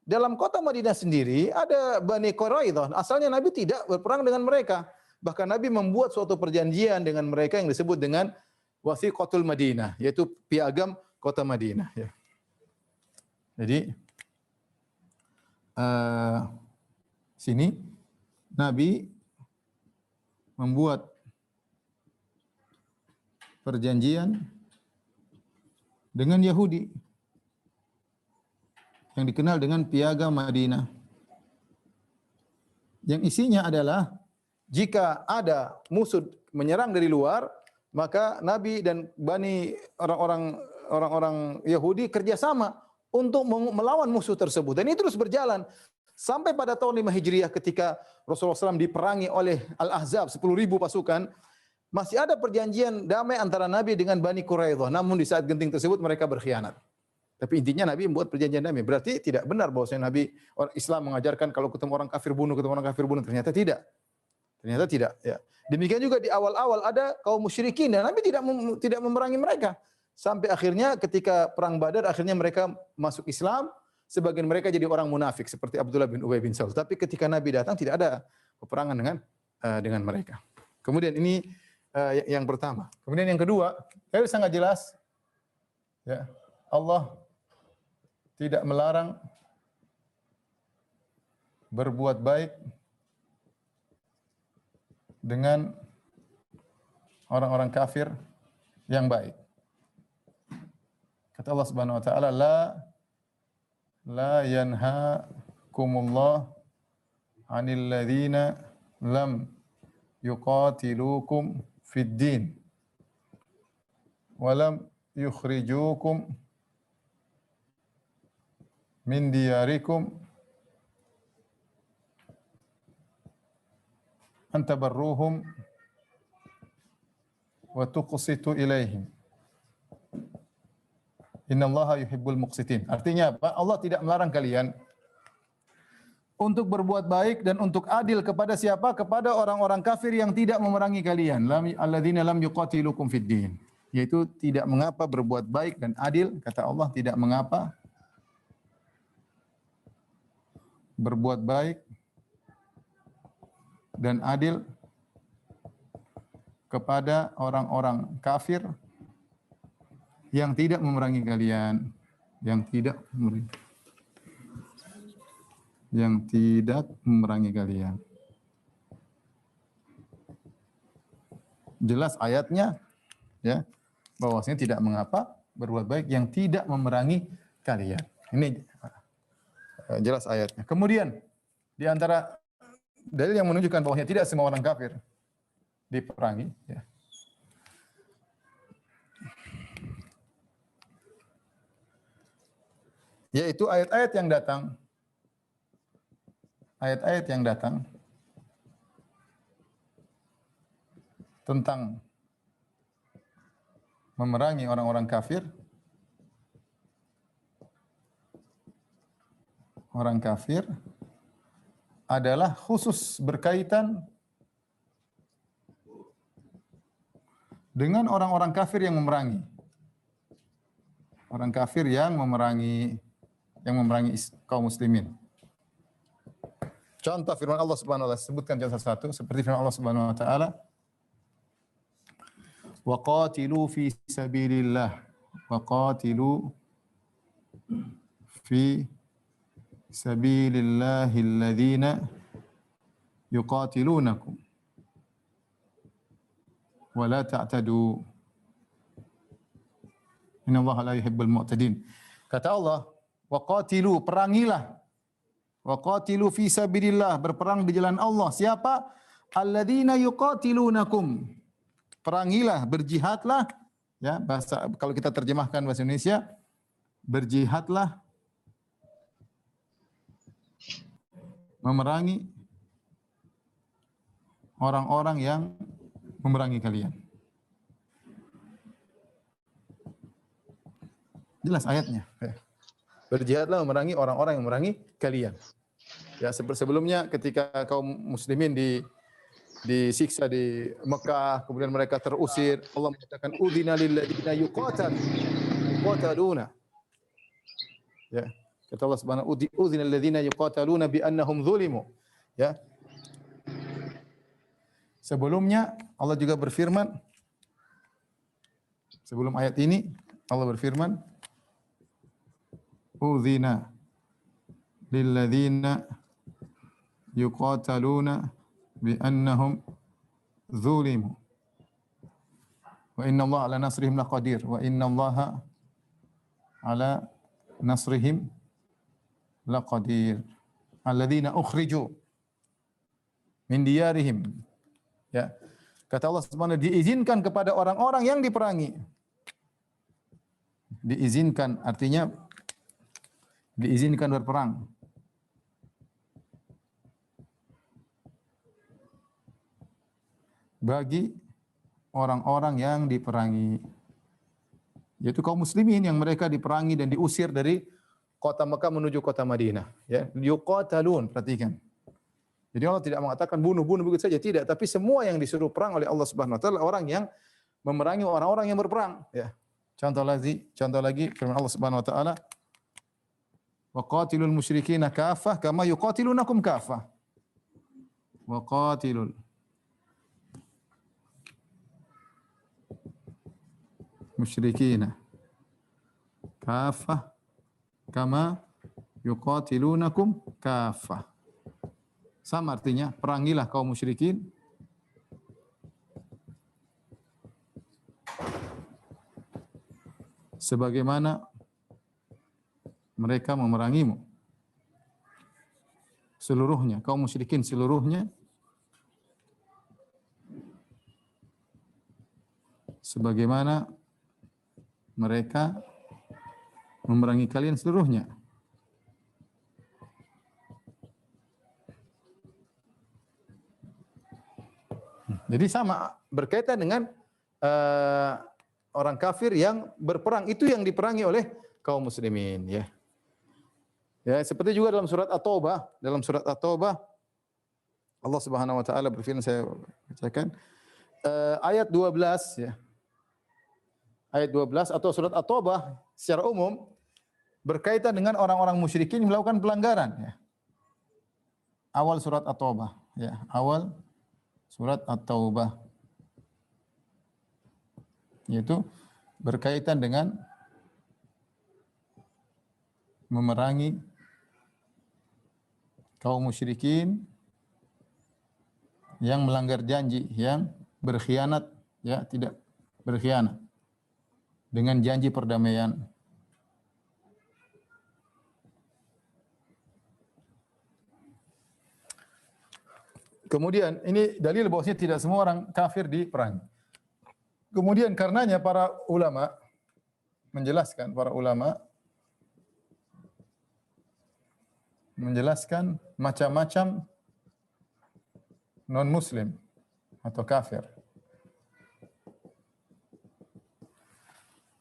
dalam kota Madinah sendiri ada Bani Quraidah. Asalnya Nabi tidak berperang dengan mereka. Bahkan Nabi membuat suatu perjanjian dengan mereka yang disebut dengan Wathiqatul Madinah, yaitu piagam kota Madinah. Ya. Jadi sini Nabi membuat perjanjian dengan Yahudi yang dikenal dengan piagam Madinah. Yang isinya adalah jika ada musuh menyerang dari luar, maka Nabi dan orang-orang Yahudi kerjasama untuk melawan musuh tersebut. Dan ini terus berjalan sampai pada tahun 5 Hijriah ketika Rasulullah SAW diperangi oleh Al-Ahzab 10.000 pasukan. Masih ada perjanjian damai antara Nabi dengan Bani Quraidah. Namun di saat genting tersebut mereka berkhianat. Tapi intinya Nabi membuat perjanjian damai. Berarti tidak benar bahwasanya Nabi orang Islam mengajarkan kalau ketemu orang kafir bunuh, ketemu orang kafir bunuh. Ternyata tidak. Ternyata tidak. Ya. Demikian juga di awal-awal ada kaum musyrikin dan Nabi tidak memerangi mereka. Sampai akhirnya ketika perang Badar akhirnya mereka masuk Islam. Sebagian mereka jadi orang munafik seperti Abdullah bin Ubay bin Salul. Tapi ketika Nabi datang tidak ada peperangan dengan mereka. Kemudian ini yang pertama. Kemudian yang kedua, saya sangat jelas, ya, Allah tidak melarang berbuat baik dengan orang-orang kafir yang baik. Kata Allah Subhanahu wa taala, la yanhaakumullah 'anil ladzina lam yuqatilukum fid din wa lam yukhrijukum min diyarikum an tabarruhum wa tuqsitu ilaihim. Innallaha yuhibbul muqsitin. Artinya apa? Allah tidak melarang kalian untuk berbuat baik dan untuk adil kepada siapa? Kepada orang-orang kafir yang tidak memerangi kalian. Alladzina lam yuqatilukum fid din. Yaitu tidak mengapa berbuat baik dan adil, kata Allah, tidak mengapa berbuat baik dan adil kepada orang-orang kafir yang tidak memerangi kalian, yang tidak memerangi kalian. Jelas ayatnya, ya, bahwasanya tidak mengapa berbuat baik yang tidak memerangi kalian. Ini jelas ayatnya. Kemudian di antara dalil yang menunjukkan bahwasanya tidak semua orang kafir diperangi, ya. Yaitu ayat-ayat yang datang tentang memerangi orang-orang kafir. Orang kafir adalah khusus berkaitan dengan orang-orang kafir yang memerangi. Orang kafir yang memerangi kaum muslimin. Contoh firman Allah Subhanahu wa taala, sebutkan contoh satu seperti firman Allah Subhanahu wa taala, wa qatilu fi sabilillah, wa qatilu fi sabilillahi alladhina yuqatilunakum wa la ta'tadu innallaha la yuhibbul mu'tadin. Kata Allah, Wa qatilu, perangilah. Wa qatilu fi sabilillah, berperang di jalan Allah. Siapa? Alladzina yuqatilunakum. Perangilah, berjihadlah. Ya, bahasa kalau kita terjemahkan bahasa Indonesia, berjihadlah, memerangi orang-orang yang memerangi kalian. Jelas ayatnya. Berjihadlah memerangi orang-orang yang memerangi kalian. Ya, sebelumnya ketika kaum muslimin disiksa di Mekah, kemudian mereka terusir, Allah menyatakan udzina lil ladzina yuqataluna. Ya. Kata Allah Subhanahu udzina lil ladzina yuqataluna bi annahum zulimu. Ya. Sebelumnya Allah juga berfirman, sebelum ayat ini Allah berfirman, udzina lil ladzina yuqataluna bi annahum zulimu wa inna Allah ala nasrihim laqadir wa inna Allah ala nasrihim laqadir alladzina ukhriju min diyarihim. Ya, kata Allah Subhanahu diizinkan kepada orang-orang yang diperangi. Diizinkan artinya diizinkan berperang. Bagi orang-orang yang diperangi, yaitu kaum muslimin yang mereka diperangi dan diusir dari kota Mekah menuju kota Madinah. Ya, yuqatalun, perhatikan. Jadi Allah tidak mengatakan bunuh-bunuh begitu saja, tidak. Tapi semua yang disuruh perang oleh Allah Subhanahu Wa Taala orang yang memerangi orang-orang yang berperang. Ya. Contoh lagi firman Allah Subhanahu Wa Taala, wa qatilul musyrikina kafah kama yuqatilunakum kafah. Wa qatilul musyrikina kafah kama yuqatilunakum kafah. Sama artinya, perangilah kaum musyrikin sebagaimana mereka memerangimu. Seluruhnya, kaum musyrikin seluruhnya sebagaimana mereka memerangi kalian seluruhnya. Jadi sama berkaitan dengan orang kafir yang berperang, itu yang diperangi oleh kaum muslimin, ya. Ya, seperti juga dalam surat At-Taubah, Allah Subhanahu wa taala berfirman, saya bacakan ayat 12 ya. Ayat 12 atau surat At-Taubah secara umum berkaitan dengan orang-orang musyrikin yang melakukan pelanggaran, ya. Awal surat At-Taubah, ya, awal surat At-Taubah, yaitu berkaitan dengan memerangi kaum musyrikin yang melanggar janji, yang berkhianat, ya, tidak berkhianat dengan janji perdamaian. Kemudian ini dalil bahwasanya tidak semua orang kafir diperangi. Kemudian karenanya para ulama menjelaskan macam-macam non-muslim atau kafir.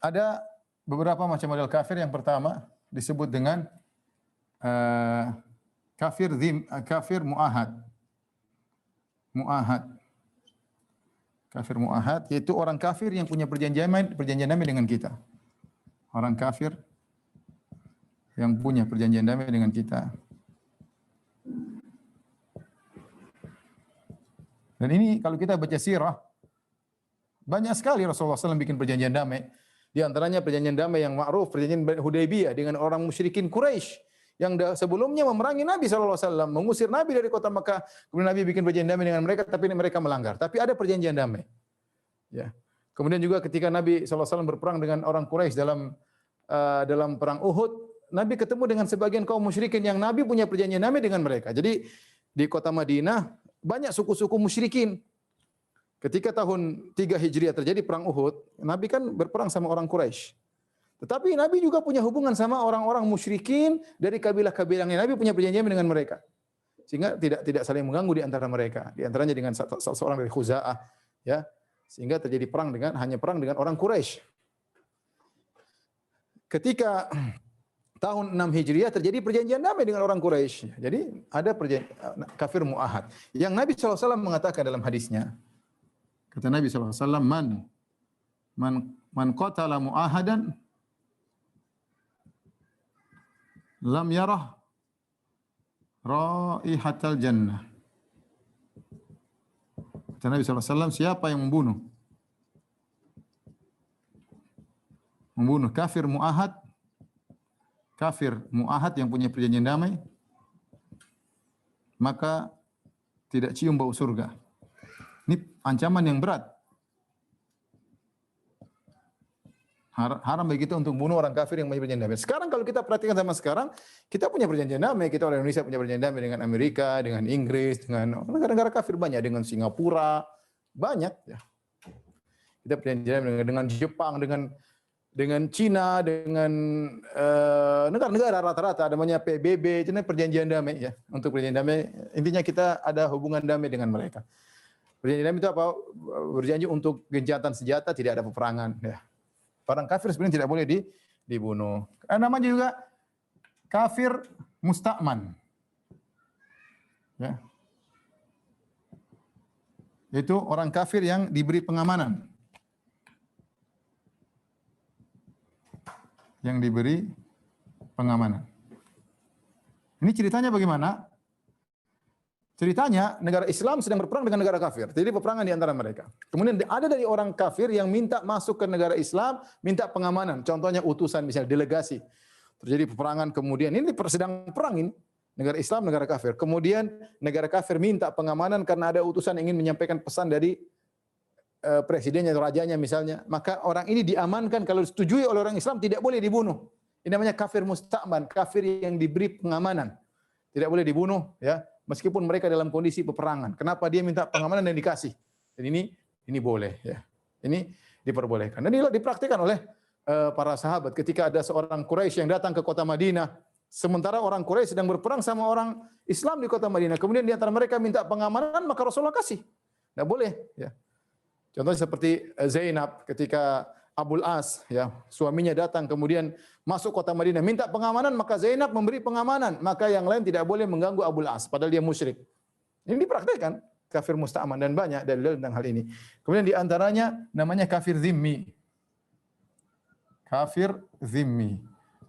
Ada beberapa macam model kafir. Yang pertama disebut dengan kafir muahad. Kafir muahad yaitu orang kafir yang punya perjanjian damai dengan kita. Orang kafir yang punya perjanjian damai dengan kita. Dan ini kalau kita baca sirah, banyak sekali Rasulullah SAW bikin perjanjian damai. Di antaranya perjanjian damai yang ma'ruf, perjanjian Hudaybiyah dengan orang musyrikin Quraisy yang sebelumnya memerangi Nabi SAW, mengusir Nabi dari kota Makkah. Kemudian Nabi bikin perjanjian damai dengan mereka, tapi mereka melanggar. Tapi ada perjanjian damai. Ya. Kemudian juga ketika Nabi SAW berperang dengan orang Quraisy dalam perang Uhud, Nabi ketemu dengan sebagian kaum musyrikin yang Nabi punya perjanjian damai dengan mereka. Jadi di kota Madinah banyak suku-suku musyrikin. Ketika tahun 3 Hijriah terjadi perang Uhud, Nabi kan berperang sama orang Quraisy. Tetapi Nabi juga punya hubungan sama orang-orang musyrikin dari kabilah-kabilah yang Nabi punya perjanjian dengan mereka. Sehingga tidak saling mengganggu di antara mereka. Di antaranya dengan seorang dari Khuza'ah, ya. Sehingga terjadi hanya perang dengan orang Quraisy. Ketika tahun 6 Hijriah terjadi perjanjian damai dengan orang Quraisy. Jadi ada perjanjian kafir muahad. Yang Nabi SAW mengatakan dalam hadisnya, kata Nabi SAW, man qatala muahadan lam yarah raihatal jannah. Kata Nabi SAW, siapa yang membunuh kafir muahad yang punya perjanjian damai, maka tidak cium bau surga. Ini ancaman yang berat. Haram bagi kita untuk bunuh orang kafir yang punya perjanjian damai. Sekarang kalau kita perhatikan sama sekarang, kita punya perjanjian damai. Kita orang Indonesia punya perjanjian damai dengan Amerika, dengan Inggris, dengan negara-negara kafir banyak, dengan Singapura, banyak. Ya. Kita perjanjian damai dengan Jepang, dengan Cina, dengan negara-negara rata-rata namanya PBB, jadi perjanjian damai ya. Untuk perjanjian damai, intinya kita ada hubungan damai dengan mereka. Perjanjian damai itu apa? Berjanji untuk gencatan senjata, tidak ada peperangan. Ya. Orang kafir sebenarnya tidak boleh dibunuh. Namanya juga kafir musta'man. Ya. Yaitu orang kafir yang diberi pengamanan. Yang diberi pengamanan. Ini ceritanya bagaimana? Ceritanya negara Islam sedang berperang dengan negara kafir. Jadi peperangan di antara mereka. Kemudian ada dari orang kafir yang minta masuk ke negara Islam, minta pengamanan. Contohnya utusan misalnya delegasi. Terjadi peperangan kemudian ini sedang perang ini. Negara Islam, negara kafir. Kemudian negara kafir minta pengamanan karena ada utusan ingin menyampaikan pesan dari presidennya atau rajanya misalnya. Maka orang ini diamankan kalau disetujui oleh orang Islam tidak boleh dibunuh. Ini namanya kafir musta'man, kafir yang diberi pengamanan. Tidak boleh dibunuh ya. Meskipun mereka dalam kondisi peperangan. Kenapa dia minta pengamanan dan dikasih? Dan ini boleh ya. Ini diperbolehkan. Dan ini dipraktikkan oleh para sahabat ketika ada seorang Quraisy yang datang ke kota Madinah, sementara orang Quraisy sedang berperang sama orang Islam di kota Madinah. Kemudian di antara mereka minta pengamanan, maka Rasulullah kasih. Tidak boleh ya. Contohnya seperti Zainab ketika Abul As ya, suaminya datang kemudian masuk kota Madinah minta pengamanan, maka Zainab memberi pengamanan, maka yang lain tidak boleh mengganggu Abul As padahal dia musyrik. Ini dipraktikkan kafir musta'man dan banyak dalil tentang hal ini. Kemudian di antaranya namanya kafir zimmi. Kafir zimmi.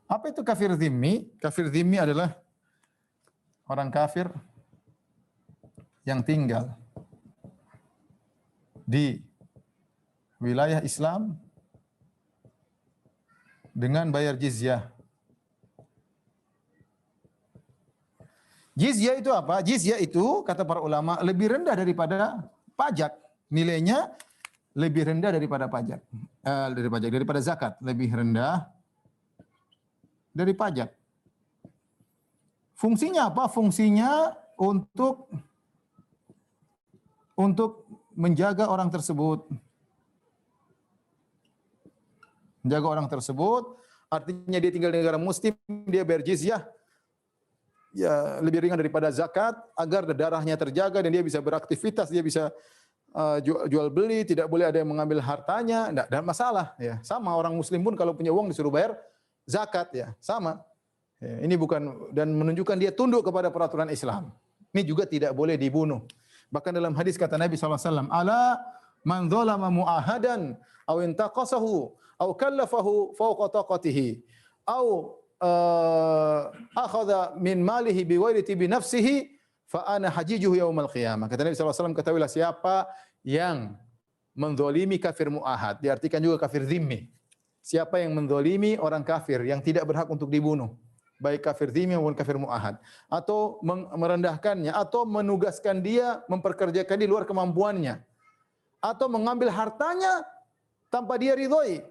Apa itu kafir zimmi? Kafir zimmi adalah orang kafir yang tinggal di wilayah Islam dengan bayar jizyah. Jizyah itu apa? Jizyah itu kata para ulama lebih rendah daripada pajak. Nilainya lebih rendah daripada pajak. Daripada zakat, lebih rendah dari pajak. Fungsinya apa? Fungsinya untuk menjaga orang tersebut. Menjaga orang tersebut, artinya dia tinggal di negara muslim, dia bayar jizyah, ya lebih ringan daripada zakat, agar darahnya terjaga dan dia bisa beraktivitas, dia bisa jual beli, tidak boleh ada yang mengambil hartanya, tidak ada masalah. Ya, sama orang muslim pun kalau punya uang disuruh bayar zakat, ya sama. Ya, ini bukan dan menunjukkan dia tunduk kepada peraturan Islam. Ini juga tidak boleh dibunuh. Bahkan dalam hadis kata Nabi SAW, ala man dzalama mu'ahadan aw intaqasahu aw kallafahu fawqa taqatihi aw akhadha min malihi biwairi tibi nafsihi fa ana hajijuhu yaumal qiyamah. Kata Nabi SAW, ketahuilah siapa yang menzalimi kafir mu'ahad, diartikan juga kafir zimmi. Siapa yang menzalimi orang kafir yang tidak berhak untuk dibunuh, baik kafir zimmi maupun kafir mu'ahad, atau merendahkannya, atau menugaskan dia memperkerjakan di luar kemampuannya, atau mengambil hartanya tanpa dia ridhoi,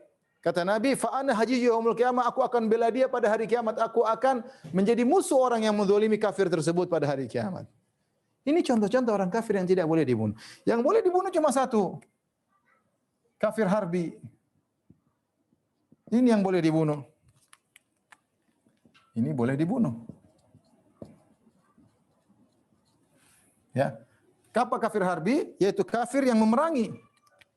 Kata Nabi, fa ana hajiju yaumul qiyamah, aku akan bela dia pada hari kiamat, aku akan menjadi musuh orang yang menzalimi kafir tersebut pada hari kiamat. Ini contoh-contoh orang kafir yang tidak boleh dibunuh. Yang boleh dibunuh cuma satu. Kafir harbi. Ini yang boleh dibunuh. Ini boleh dibunuh. Ya. Apa kafir harbi? Yaitu kafir yang memerangi.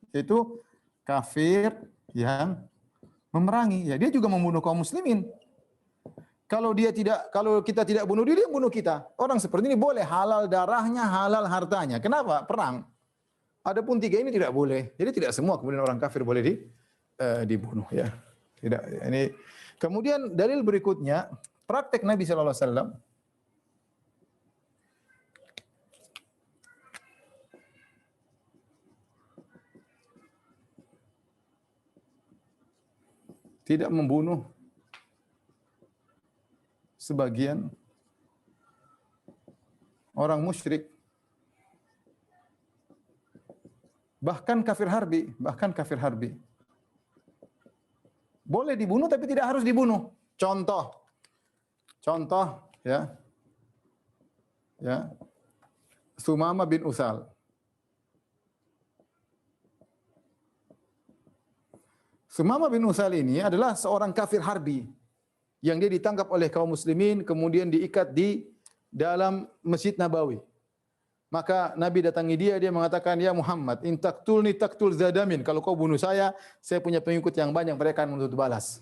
Yaitu kafir yang memerangi. Ya, dia juga membunuh kaum muslimin. Kalau kita tidak bunuh dia bunuh kita. Orang seperti ini boleh halal darahnya, halal hartanya. Kenapa? Perang. Adapun tiga ini tidak boleh. Jadi tidak semua kemudian orang kafir boleh dibunuh ya. Tidak. Ini kemudian dalil berikutnya praktek Nabi sallallahu alaihi wasallam tidak membunuh sebagian orang musyrik, bahkan kafir harbi. Boleh dibunuh tapi tidak harus dibunuh. Contoh ya. Sumamah bin Utsal. Sumamah bin Utsal ini adalah seorang kafir harbi yang dia ditangkap oleh kaum muslimin kemudian diikat di dalam Masjid Nabawi. Maka Nabi datangi dia mengatakan, "Ya Muhammad, in taqtulni taqtul zadamin." Kalau kau bunuh saya punya pengikut yang banyak, mereka akan menuntut balas.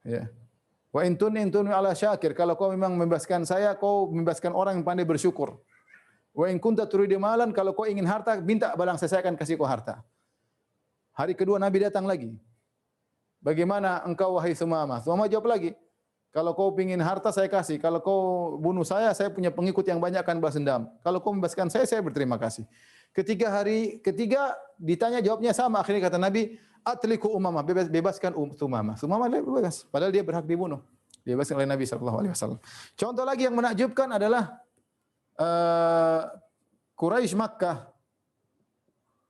Ya. Wa in tunni ala syakir. Kalau kau memang membebaskan saya, kau membebaskan orang yang pandai bersyukur. Wa in kunta turidu malan, kalau kau ingin harta, minta balang saya akan kasih kau harta. Hari kedua Nabi datang lagi. Bagaimana engkau wahai Sumamah? Sumamah jawab lagi, kalau kau ingin harta saya kasih, kalau kau bunuh saya punya pengikut yang banyak akan balas dendam. Kalau kau membebaskan saya berterima kasih. Hari ketiga ditanya jawabnya sama. Akhirnya kata Nabi, atliku Umamah, bebaskan Sumamah. Sumamah bebas, padahal dia berhak dibunuh. Dibebaskan oleh Nabi sallallahu alaihi wasallam. Contoh lagi yang menakjubkan adalah Quraisy Makkah.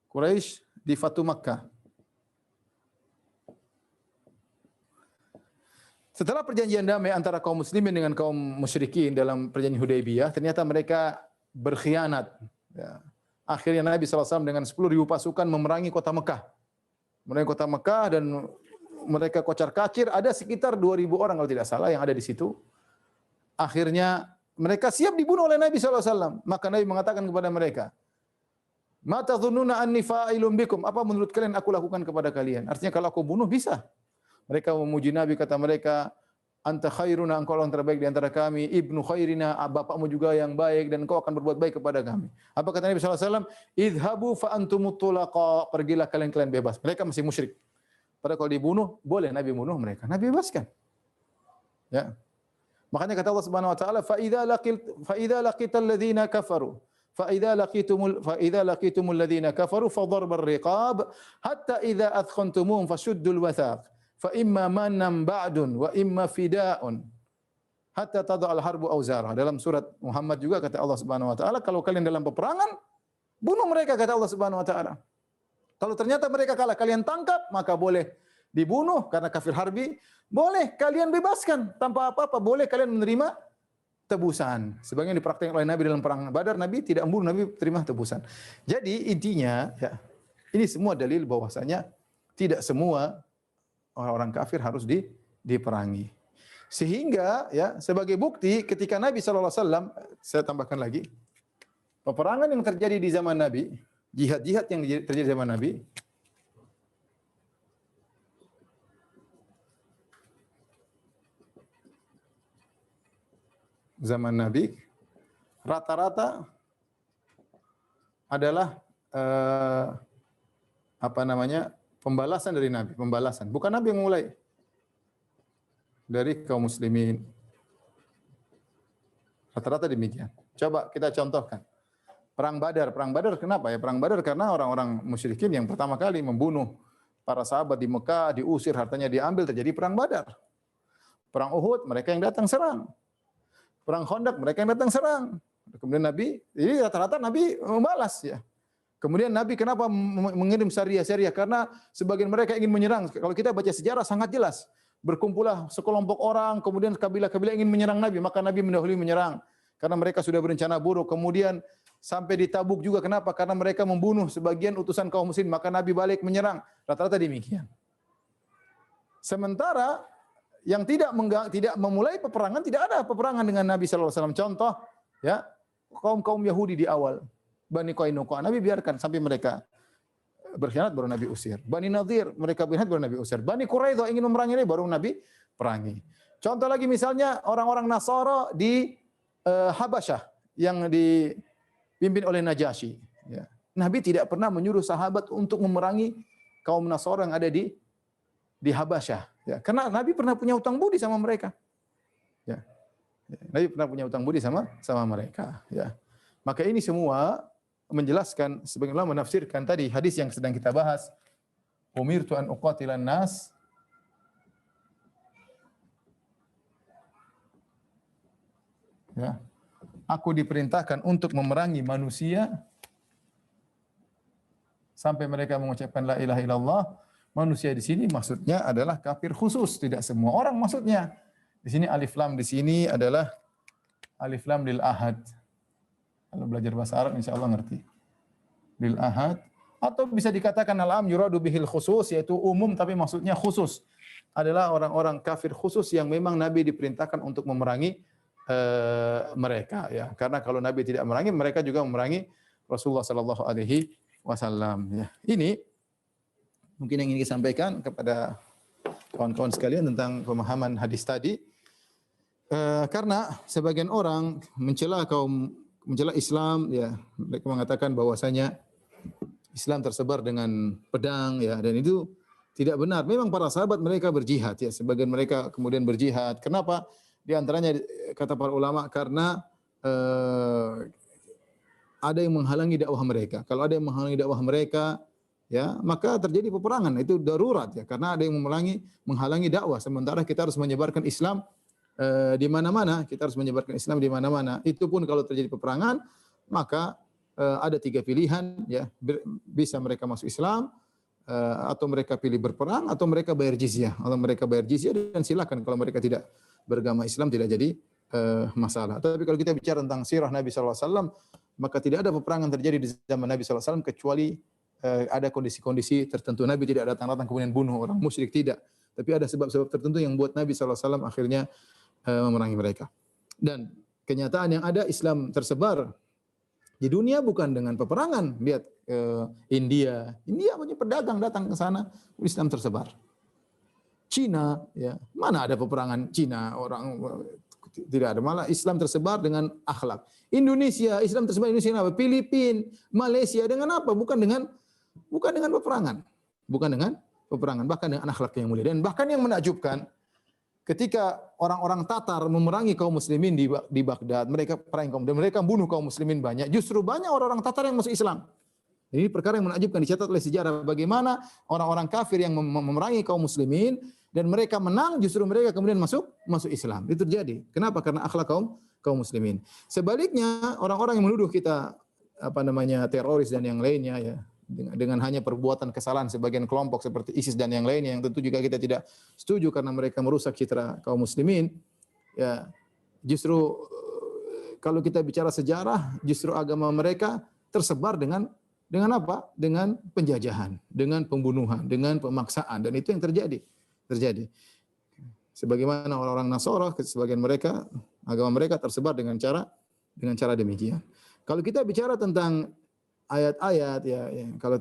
Quraisy di Fatu Makkah. Setelah perjanjian damai antara kaum muslimin dengan kaum musyrikin dalam perjanjian Hudaybiyah, ternyata mereka berkhianat. Ya. Akhirnya Nabi SAW dengan 10.000 pasukan memerangi kota Mekah. Memerangi kota Mekah dan mereka kocar-kacir. Ada sekitar 2.000 orang kalau tidak salah yang ada di situ. Akhirnya mereka siap dibunuh oleh Nabi SAW. Maka Nabi mengatakan kepada mereka, "Ma tadhunnuna anni fa'ilun bikum?" Apa menurut kalian aku lakukan kepada kalian? Artinya kalau aku bunuh bisa. Mereka memuji Nabi, kata mereka, "Anta khairuna, engkau orang terbaik di antara kami, ibnu khairina, bapakmu juga yang baik dan engkau akan berbuat baik kepada kami." Apa kata Nabi sallallahu alaihi wasallam? "Idhabu fa antumut tulaqa." Pergilah kalian bebas. Mereka masih musyrik. Padahal kalau dibunuh, boleh Nabi bunuh mereka. Nabi bebaskan. Ya. Makanya kata Allah Subhanahu wa taala, "Fa idza laqital ladzina kafaru fa idza laqitumul ladzina kafaru fa darbar riqab hatta idza athkhantumuhum fashuddul wathaq fa imma manam ba'dun wa imma fida'un hatta tada'al harbu auzarah." Dalam surat Muhammad juga kata Allah Subhanahu wa taala, kalau kalian dalam peperangan, bunuh mereka, kata Allah Subhanahu wa taala. Kalau ternyata mereka kalah, kalian tangkap, maka boleh dibunuh karena kafir harbi, boleh kalian bebaskan tanpa apa-apa, boleh kalian menerima tebusan. Sebagaimana dipraktikkan oleh Nabi dalam perang Badar, Nabi tidak membunuh, Nabi terima tebusan. Jadi intinya ya, ini semua dalil bahwasanya tidak semua orang-orang kafir harus diperangi. Sehingga ya sebagai bukti ketika Nabi sallallahu alaihi wasallam, saya tambahkan lagi, peperangan yang terjadi di zaman Nabi, jihad-jihad yang terjadi di zaman Nabi, rata-rata adalah pembalasan dari Nabi, pembalasan. Bukan Nabi yang mulai. Dari kaum muslimin. Rata-rata demikian. Coba kita contohkan. Perang Badar kenapa ya? Perang Badar karena orang-orang musyrikin yang pertama kali membunuh para sahabat di Mekah, diusir, hartanya diambil, terjadi perang Badar. Perang Uhud, mereka yang datang serang. Perang Khandaq, mereka yang datang serang. Kemudian Nabi, jadi rata-rata Nabi membalas ya. Kemudian Nabi kenapa mengirim Sariyah? Karena sebagian mereka ingin menyerang. Kalau kita baca sejarah sangat jelas. Berkumpullah sekelompok orang, kemudian kabilah-kabilah ingin menyerang Nabi, maka Nabi mendahului menyerang. Karena mereka sudah berencana buruk. Kemudian sampai di Tabuk juga, kenapa? Karena mereka membunuh sebagian utusan kaum muslim, maka Nabi balik menyerang. Rata-rata demikian. Sementara yang tidak memulai peperangan, tidak ada peperangan dengan Nabi sallallahu alaihi wasallam. Contoh, ya, kaum Yahudi di awal, Bani Qainuqa, Nabi biarkan sampai mereka berkhianat baru Nabi usir. Bani Nadir, mereka berkhianat baru Nabi usir. Bani Quraidah ingin memerangi ini baru Nabi perangi. Contoh lagi misalnya orang-orang Nasara di Habasyah yang dipimpin oleh Najasyi. Ya. Nabi tidak pernah menyuruh sahabat untuk memerangi kaum Nasara yang ada di Habasyah. Ya. Karena Nabi pernah punya hutang budi sama mereka. Ya. Nabi pernah punya hutang budi sama mereka. Ya. Maka ini semua menjelaskan, sebagian ulama menafsirkan tadi hadis yang sedang kita bahas, umirtu an uqatilan nas ya. Aku diperintahkan untuk memerangi manusia sampai mereka mengucapkan la ilaha illallah. Manusia di sini maksudnya adalah kafir khusus, tidak semua orang maksudnya. Di sini alif lam di sini adalah alif lam lil ahad. Kalau belajar bahasa Arab insyaallah ngerti. Lil ahad, atau bisa dikatakan al-am yuradu bihil khusus, yaitu umum tapi maksudnya khusus. Adalah orang-orang kafir khusus yang memang Nabi diperintahkan untuk memerangi mereka, ya. Karena kalau Nabi tidak memerangi, mereka juga memerangi Rasulullah sallallahu alaihi wasallam, ya. Ini mungkin yang ingin disampaikan kepada kawan-kawan sekalian tentang pemahaman hadis tadi. Karena sebagian orang mencela Islam, ya, mereka mengatakan bahwasanya Islam tersebar dengan pedang, ya, dan itu tidak benar. Memang para sahabat mereka berjihad, ya, sebagian mereka kemudian berjihad. Kenapa? Di antaranya kata para ulama karena ada yang menghalangi dakwah mereka. Kalau ada yang menghalangi dakwah mereka, ya, maka terjadi peperangan. Itu darurat, ya, karena ada yang menghalangi dakwah. Sementara kita harus menyebarkan Islam di mana-mana. Kita harus menyebarkan Islam di mana-mana. Itu pun kalau terjadi peperangan, maka ada 3 pilihan, ya. Bisa mereka masuk Islam, atau mereka pilih berperang, atau mereka bayar jizyah. Atau mereka bayar jizyah, dan silakan kalau mereka tidak beragama Islam tidak jadi masalah. Tapi kalau kita bicara tentang sirah Nabi sallallahu alaihi wasallam, maka tidak ada peperangan terjadi di zaman Nabi sallallahu alaihi wasallam kecuali ada kondisi-kondisi tertentu. Nabi tidak datang-datang kemudian bunuh orang musyrik, tidak. Tapi ada sebab-sebab tertentu yang buat Nabi sallallahu alaihi wasallam akhirnya memerangi mereka. Dan kenyataan yang ada, Islam tersebar di dunia bukan dengan peperangan. Lihat India punya pedagang datang ke sana, Islam tersebar. Cina, ya, mana ada peperangan Cina, orang tidak ada, malah Islam tersebar dengan akhlak. Indonesia, Islam tersebar di Indonesia apa? Filipina, Malaysia dengan apa? Bukan dengan peperangan. Bukan dengan peperangan, bahkan dengan akhlak yang mulia. Dan bahkan yang menakjubkan, ketika orang-orang Tatar memerangi kaum muslimin di Baghdad, mereka perangi kaum, dan mereka bunuh kaum muslimin banyak, justru banyak orang-orang Tatar yang masuk Islam. Ini perkara yang menakjubkan, dicatat oleh sejarah bagaimana orang-orang kafir yang memerangi kaum muslimin dan mereka menang, justru mereka kemudian masuk Islam. Itu terjadi. Kenapa? Karena akhlak kaum muslimin. Sebaliknya, orang-orang yang menuduh kita teroris dan yang lainnya, ya, dengan hanya perbuatan kesalahan sebagian kelompok seperti ISIS dan yang lainnya, yang tentu juga kita tidak setuju karena mereka merusak citra kaum muslimin, ya, justru kalau kita bicara sejarah, justru agama mereka tersebar dengan apa? Dengan penjajahan, dengan pembunuhan, dengan pemaksaan, dan itu yang terjadi. Sebagaimana orang-orang Nasara, sebagian mereka agama mereka tersebar dengan cara demikian. Kalau kita bicara tentang ayat-ayat, ya, kalau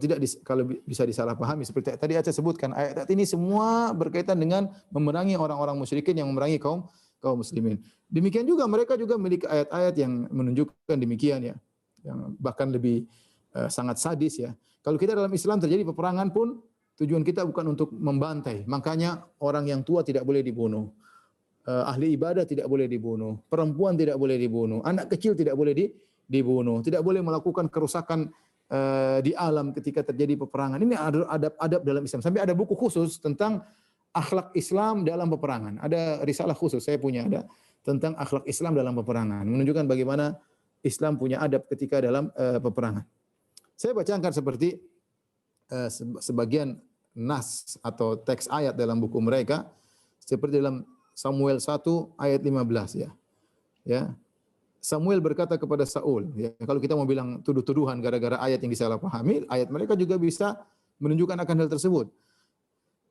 bisa disalahpahami seperti tadi saya sebutkan, ayat-ayat ini semua berkaitan dengan memerangi orang-orang musyrikin yang memerangi kaum muslimin. Demikian juga mereka juga memiliki ayat-ayat yang menunjukkan demikian, ya, yang bahkan lebih sangat sadis, ya. Kalau kita dalam Islam terjadi peperangan pun tujuan kita bukan untuk membantai. Makanya orang yang tua tidak boleh dibunuh. Ahli ibadah tidak boleh dibunuh. Perempuan tidak boleh dibunuh. Anak kecil tidak boleh dibunuh. Tidak boleh melakukan kerusakan di alam ketika terjadi peperangan. Ini adab-adab dalam Islam. Sampai ada buku khusus tentang akhlak Islam dalam peperangan. Ada risalah khusus saya punya, ada tentang akhlak Islam dalam peperangan. Menunjukkan bagaimana Islam punya adab ketika dalam peperangan. Saya bacakan seperti sebagian nas atau teks ayat dalam buku mereka seperti dalam Samuel 1 ayat 15 ya. Ya. Samuel berkata kepada Saul, ya, kalau kita mau bilang tuduh-tuduhan gara-gara ayat yang disalahpahami, ayat mereka juga bisa menunjukkan akan hal tersebut.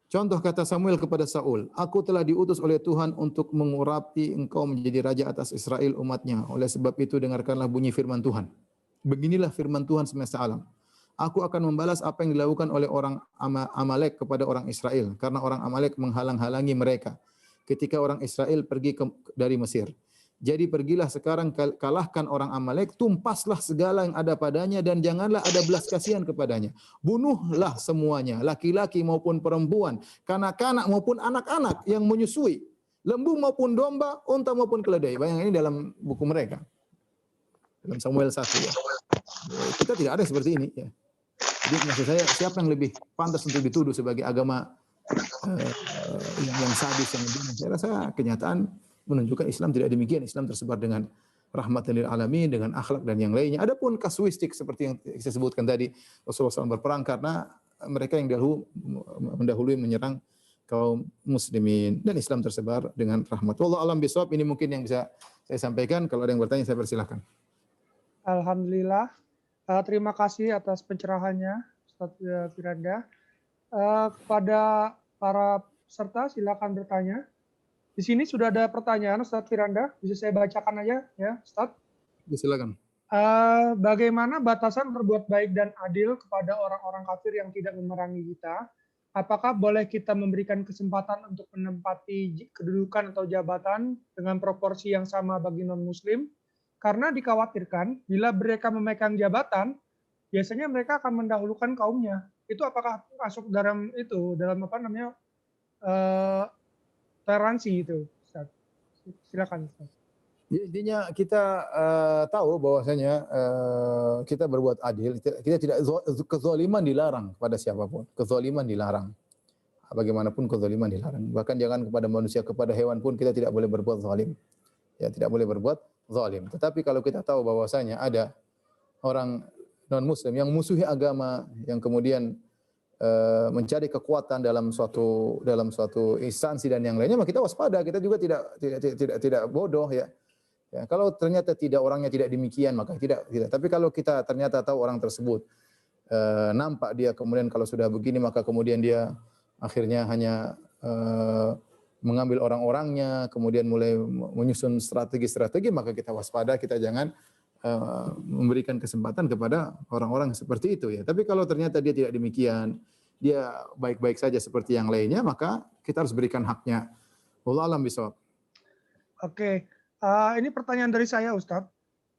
Contoh kata Samuel kepada Saul, aku telah diutus oleh Tuhan untuk mengurapi engkau menjadi raja atas Israel umatnya. Oleh sebab itu dengarkanlah bunyi firman Tuhan. Beginilah firman Tuhan semesta alam. Aku akan membalas apa yang dilakukan oleh orang Amalek kepada orang Israel. Karena orang Amalek menghalang-halangi mereka ketika orang Israel pergi dari Mesir. Jadi pergilah sekarang kalahkan orang Amalek, tumpaslah segala yang ada padanya dan janganlah ada belas kasihan kepadanya. Bunuhlah semuanya, laki-laki maupun perempuan, kanak-kanak maupun anak-anak yang menyusui, lembu maupun domba, unta maupun keledai. Bayangkan ini dalam buku mereka. Dalam Samuel 1 ya. Kita tidak ada seperti ini ya. Jadi maksud saya siapa yang lebih pantas untuk dituduh sebagai agama yang sadis yang begini? Saya rasa kenyataan menunjukkan Islam tidak demikian. Islam tersebar dengan rahmatan lil alamin, dengan akhlak dan yang lainnya. Adapun kasuistik seperti yang saya sebutkan tadi, Rasulullah SAW berperang karena mereka yang mendahului menyerang kaum muslimin dan Islam tersebar dengan rahmat. Wallahu alam bisawab. Ini mungkin yang bisa saya sampaikan. Kalau ada yang bertanya saya persilahkan. Alhamdulillah. Terima kasih atas pencerahannya, Ustaz Firanda. Kepada para peserta silakan bertanya. Di sini sudah ada pertanyaan, Ustaz Firanda. Bisa saya bacakan aja, ya, Ustaz? Silakan. Bagaimana batasan berbuat baik dan adil kepada orang-orang kafir yang tidak memerangi kita? Apakah boleh kita memberikan kesempatan untuk menempati kedudukan atau jabatan dengan proporsi yang sama bagi non-Muslim? Karena dikhawatirkan bila mereka memegang jabatan, biasanya mereka akan mendahulukan kaumnya. Itu apakah masuk dalam apa namanya, toleransi itu, Ustaz? Silakan, Ustaz. Ya, intinya kita tahu bahwasanya kita berbuat adil, kita tidak kezaliman dilarang kepada siapapun. Kezaliman dilarang. Bagaimanapun kezaliman dilarang. Bahkan jangan kepada manusia, kepada hewan pun kita tidak boleh berbuat zalim. Ya, tidak boleh berbuat zalim. Tetapi kalau kita tahu bahwasanya ada orang non muslim yang musuhi agama, yang kemudian mencari kekuatan dalam suatu instansi dan yang lainnya, maka kita waspada. Kita juga tidak bodoh ya. Ya, kalau ternyata orangnya tidak demikian, maka tidak. Tapi kalau kita ternyata tahu orang tersebut nampak dia kemudian kalau sudah begini, maka kemudian dia akhirnya hanya mengambil orang-orangnya, kemudian mulai menyusun strategi-strategi, maka kita waspada. Kita jangan memberikan kesempatan kepada orang-orang seperti itu ya. Tapi kalau ternyata dia tidak demikian, dia baik-baik saja seperti yang lainnya, maka kita harus berikan haknya. Wallahu a'lam bishawab. Oke, ini pertanyaan dari saya, Ustadz.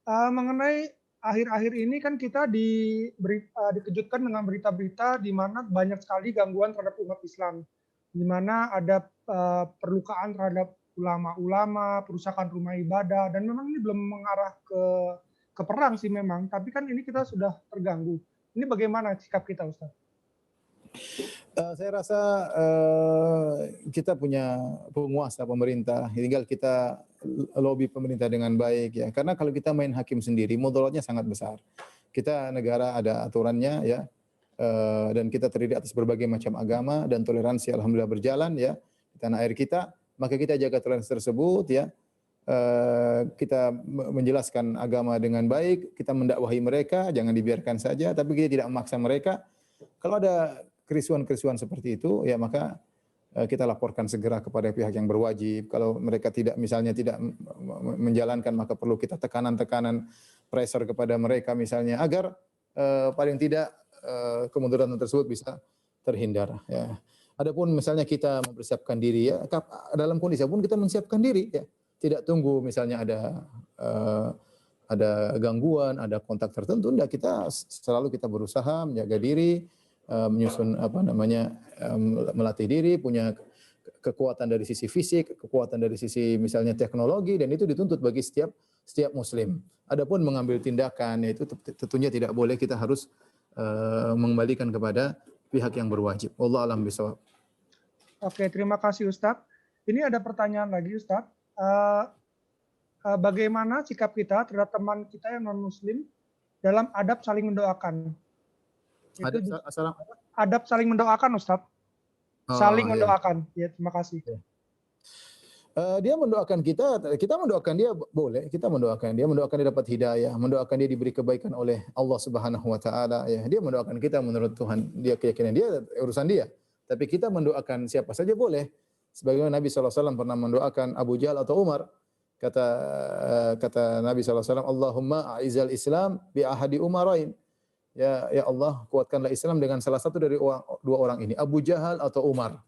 Mengenai akhir-akhir ini kan kita dikejutkan dengan berita-berita di mana banyak sekali gangguan terhadap umat Islam, di mana ada perlukaan terhadap ulama-ulama, perusakan rumah ibadah, dan memang ini belum mengarah ke perang sih memang, tapi kan ini kita sudah terganggu. Ini bagaimana sikap kita, Ustaz? Saya rasa kita punya penguasa pemerintah, tinggal kita lobby pemerintah dengan baik ya. Karena kalau kita main hakim sendiri, mudaratnya sangat besar. Kita negara ada aturannya ya, dan kita terdiri atas berbagai macam agama dan toleransi alhamdulillah berjalan ya di tanah air kita. Maka kita jaga toleransi tersebut ya. Kita menjelaskan agama dengan baik, kita mendakwahi mereka, jangan dibiarkan saja, tapi kita tidak memaksa mereka. Kalau ada kerisuan-kerisuan seperti itu, ya maka kita laporkan segera kepada pihak yang berwajib. Kalau mereka misalnya tidak menjalankan, maka perlu kita tekanan-tekanan, pressure kepada mereka misalnya, agar paling tidak kemunduran tersebut bisa terhindar. Ya. Adapun misalnya kita mempersiapkan diri, ya dalam kondisi apapun kita menyiapkan diri, ya. Tidak tunggu misalnya ada gangguan, ada kontak tertentu, enggak, kita selalu berusaha menjaga diri, menyusun melatih diri, punya kekuatan dari sisi fisik, kekuatan dari sisi misalnya teknologi, dan itu dituntut bagi setiap muslim. Adapun mengambil tindakan, itu tentunya tidak boleh, kita harus mengembalikan kepada pihak yang berwajib. Wallahu a'lam bishawab. Oke, terima kasih Ustadz. Ini ada pertanyaan lagi Ustadz. Bagaimana sikap kita terhadap teman kita yang non-muslim dalam adab saling mendoakan? Itu Salam. adab saling mendoakan Ustadz. Saling Ya. mendoakan. Ya, terima kasih. Dia mendoakan kita mendoakan dia boleh, kita mendoakan dia dapat hidayah, mendoakan dia diberi kebaikan oleh Allah Subhanahu wa taala ya. Dia mendoakan kita menurut Tuhan, dia keyakinan dia urusan dia. Tapi kita mendoakan siapa saja boleh. Sebagaimana Nabi SAW pernah mendoakan Abu Jahal atau Umar. Kata Nabi SAW, Allahumma a'izal Islam bi ahadi Umarain. Ya Allah, kuatkanlah Islam dengan salah satu dari dua orang ini, Abu Jahal atau Umar.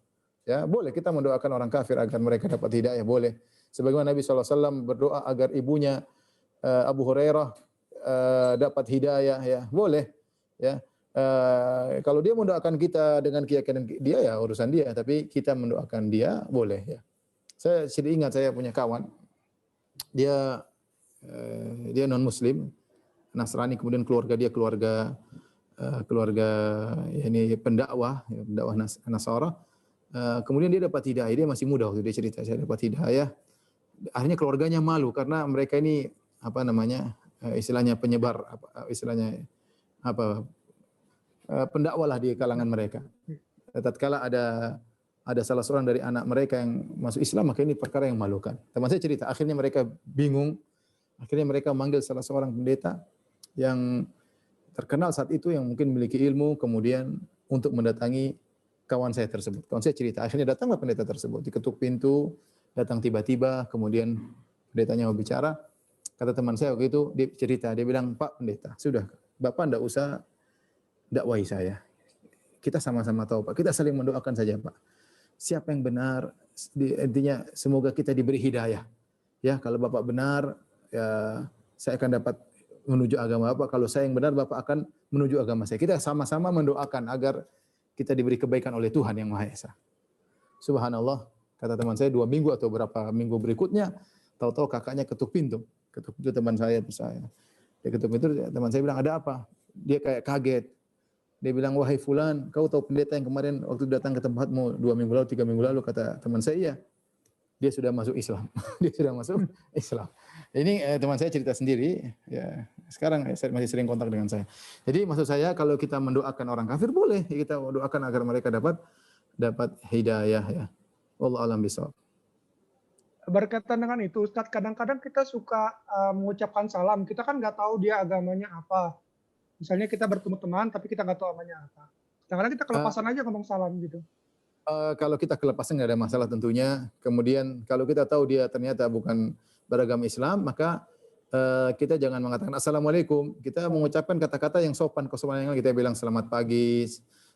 Ya, boleh kita mendoakan orang kafir agar mereka dapat hidayah, boleh. Sebagaimana Nabi SAW berdoa agar ibunya Abu Hurairah dapat hidayah, ya, boleh. Ya, kalau dia mendoakan kita dengan keyakinan dia, ya urusan dia. Tapi kita mendoakan dia, boleh. Ya. Saya jadi ingat saya punya kawan, dia non Muslim, Nasrani, kemudian keluarga dia keluarga ini pendakwah, ya, pendakwah Nasara. Kemudian dia dapat hidayah, dia masih muda waktu dia cerita, saya dapat hidayah. Akhirnya keluarganya malu karena mereka ini apa namanya, istilahnya penyebar, istilahnya pendakwa lah di kalangan mereka. Tatkala ada salah seorang dari anak mereka yang masuk Islam, maka ini perkara yang memalukan. Teman saya cerita, akhirnya mereka bingung, akhirnya mereka memanggil salah seorang pendeta yang terkenal saat itu, yang mungkin memiliki ilmu, kemudian untuk mendatangi kawan saya tersebut. Kawan saya cerita, akhirnya datanglah pendeta tersebut, diketuk pintu, datang tiba-tiba, kemudian pendetanya mau bicara. Kata teman saya waktu itu, dia cerita, dia bilang, Pak Pendeta, sudah, Bapak tidak usah dakwahi saya. Kita sama-sama tahu Pak, kita saling mendoakan saja Pak. Siapa yang benar, intinya semoga kita diberi hidayah. Ya, kalau Bapak benar, ya saya akan dapat menuju agama Bapak. Kalau saya yang benar, Bapak akan menuju agama saya. Kita sama-sama mendoakan agar kita diberi kebaikan oleh Tuhan yang Maha Esa. Subhanallah, kata teman saya 2 minggu atau berapa minggu berikutnya, tahu-tahu kakaknya ketuk pintu. Ketuk pintu teman saya. Dia ketuk pintu, teman saya bilang, ada apa? Dia kayak kaget. Dia bilang, wahai fulan, kau tahu pendeta yang kemarin waktu datang ke tempatmu 2 minggu lalu, 3 minggu lalu? Kata teman saya, iya. Dia sudah masuk Islam. Dia sudah masuk Islam. Ini teman saya cerita sendiri. Ya, sekarang saya masih sering kontak dengan saya. Jadi maksud saya kalau kita mendoakan orang kafir boleh kita doakan agar mereka dapat hidayah ya. Wallahu a'lam bishawab. Berkaitan dengan itu, Ustadz, kadang-kadang kita suka mengucapkan salam. Kita kan nggak tahu dia agamanya apa. Misalnya kita bertemu teman, tapi kita nggak tahu agamanya apa. Kadang-kadang kita kelepasan aja ngomong salam gitu. Kalau kita kelepasan nggak ada masalah tentunya. Kemudian kalau kita tahu dia ternyata bukan beragama Islam, maka kita jangan mengatakan Assalamualaikum. Kita mengucapkan kata-kata yang sopan, kesopanan yang kita bilang selamat pagi,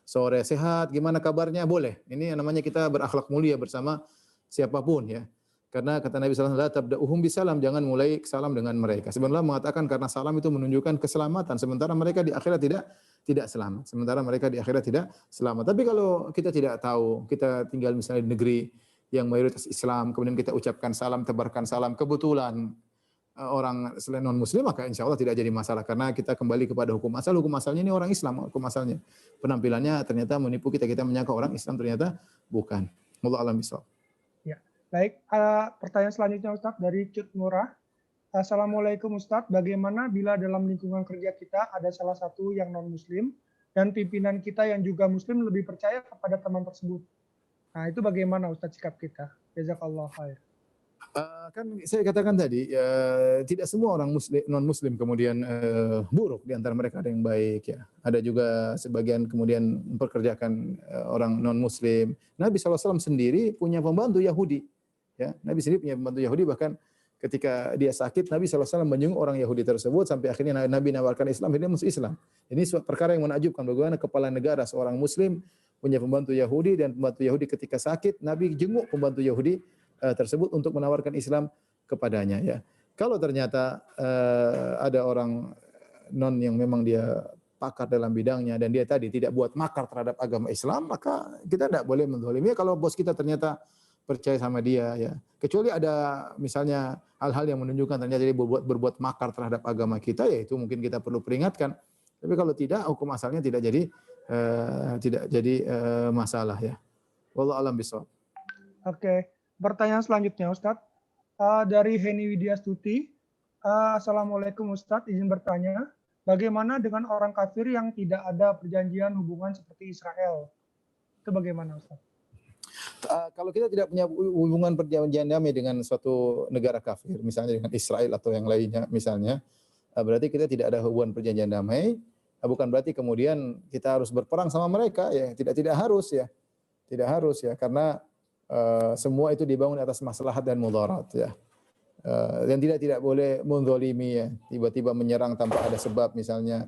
sore, sehat, gimana kabarnya, boleh. Ini namanya kita berakhlak mulia bersama siapapun ya. Karena kata Nabi SAW, la tabda'uhum bisalam, jangan mulai salam dengan mereka. Sebenarnya mengatakan karena salam itu menunjukkan keselamatan, sementara mereka di akhirat tidak selamat. Sementara mereka di akhirat tidak selamat. Tapi kalau kita tidak tahu, kita tinggal misalnya di negeri yang mayoritas Islam, kemudian kita ucapkan salam, tebarkan salam, kebetulan orang selain non muslim, maka insya Allah tidak jadi masalah karena kita kembali kepada hukum asal. Hukum asalnya ini orang Islam, hukum asalnya. Penampilannya ternyata menipu kita, kita menyangka orang Islam, ternyata bukan. Wallahu a'lam bishawab. Ya, baik. Pertanyaan selanjutnya Ustadz dari Cut Murah. Assalamualaikum Ustadz, bagaimana bila dalam lingkungan kerja kita ada salah satu yang non muslim dan pimpinan kita yang juga muslim lebih percaya kepada teman tersebut? Nah, itu bagaimana Ustadz sikap kita? Jazakallah khair. Kan saya katakan tadi, tidak semua orang non muslim kemudian buruk, di antara mereka ada yang baik ya. Ada juga sebagian kemudian memperkerjakan orang non muslim. Nabi SAW sendiri punya pembantu Yahudi. Ya, Nabi sendiri punya pembantu Yahudi, bahkan ketika dia sakit Nabi SAW menjenguk orang Yahudi tersebut sampai akhirnya Nabi nawarkan Islam, dia masuk Islam. Ini suatu perkara yang menakjubkan, bagaimana kepala negara seorang muslim punya pembantu Yahudi, dan pembantu Yahudi ketika sakit Nabi jenguk pembantu Yahudi tersebut untuk menawarkan Islam kepadanya ya. Kalau ternyata ada orang non yang memang dia pakar dalam bidangnya dan dia tadi tidak buat makar terhadap agama Islam, maka kita tidak boleh menzalimi. Kalau bos kita ternyata percaya sama dia ya. Kecuali ada misalnya hal-hal yang menunjukkan ternyata dia berbuat makar terhadap agama kita, ya itu mungkin kita perlu peringatkan. Tapi kalau tidak, hukum asalnya tidak jadi masalah ya. Wallahu a'lam bishawab. Oke. Pertanyaan selanjutnya Ustadz, dari Heni Widya Stuti. Assalamualaikum Ustadz, izin bertanya. bagaimana dengan orang kafir yang tidak ada perjanjian hubungan seperti Israel? Itu bagaimana, Ustaz? Kalau kita tidak punya hubungan perjanjian damai dengan suatu negara kafir, misalnya dengan Israel atau yang lainnya, misalnya, berarti kita tidak ada hubungan perjanjian damai. Bukan berarti kemudian kita harus berperang sama mereka, ya tidak harus ya, tidak harus ya, karena semua itu dibangun atas maslahat dan mudarat ya. Dan tidak boleh menzalimi ya, tiba-tiba menyerang tanpa ada sebab misalnya.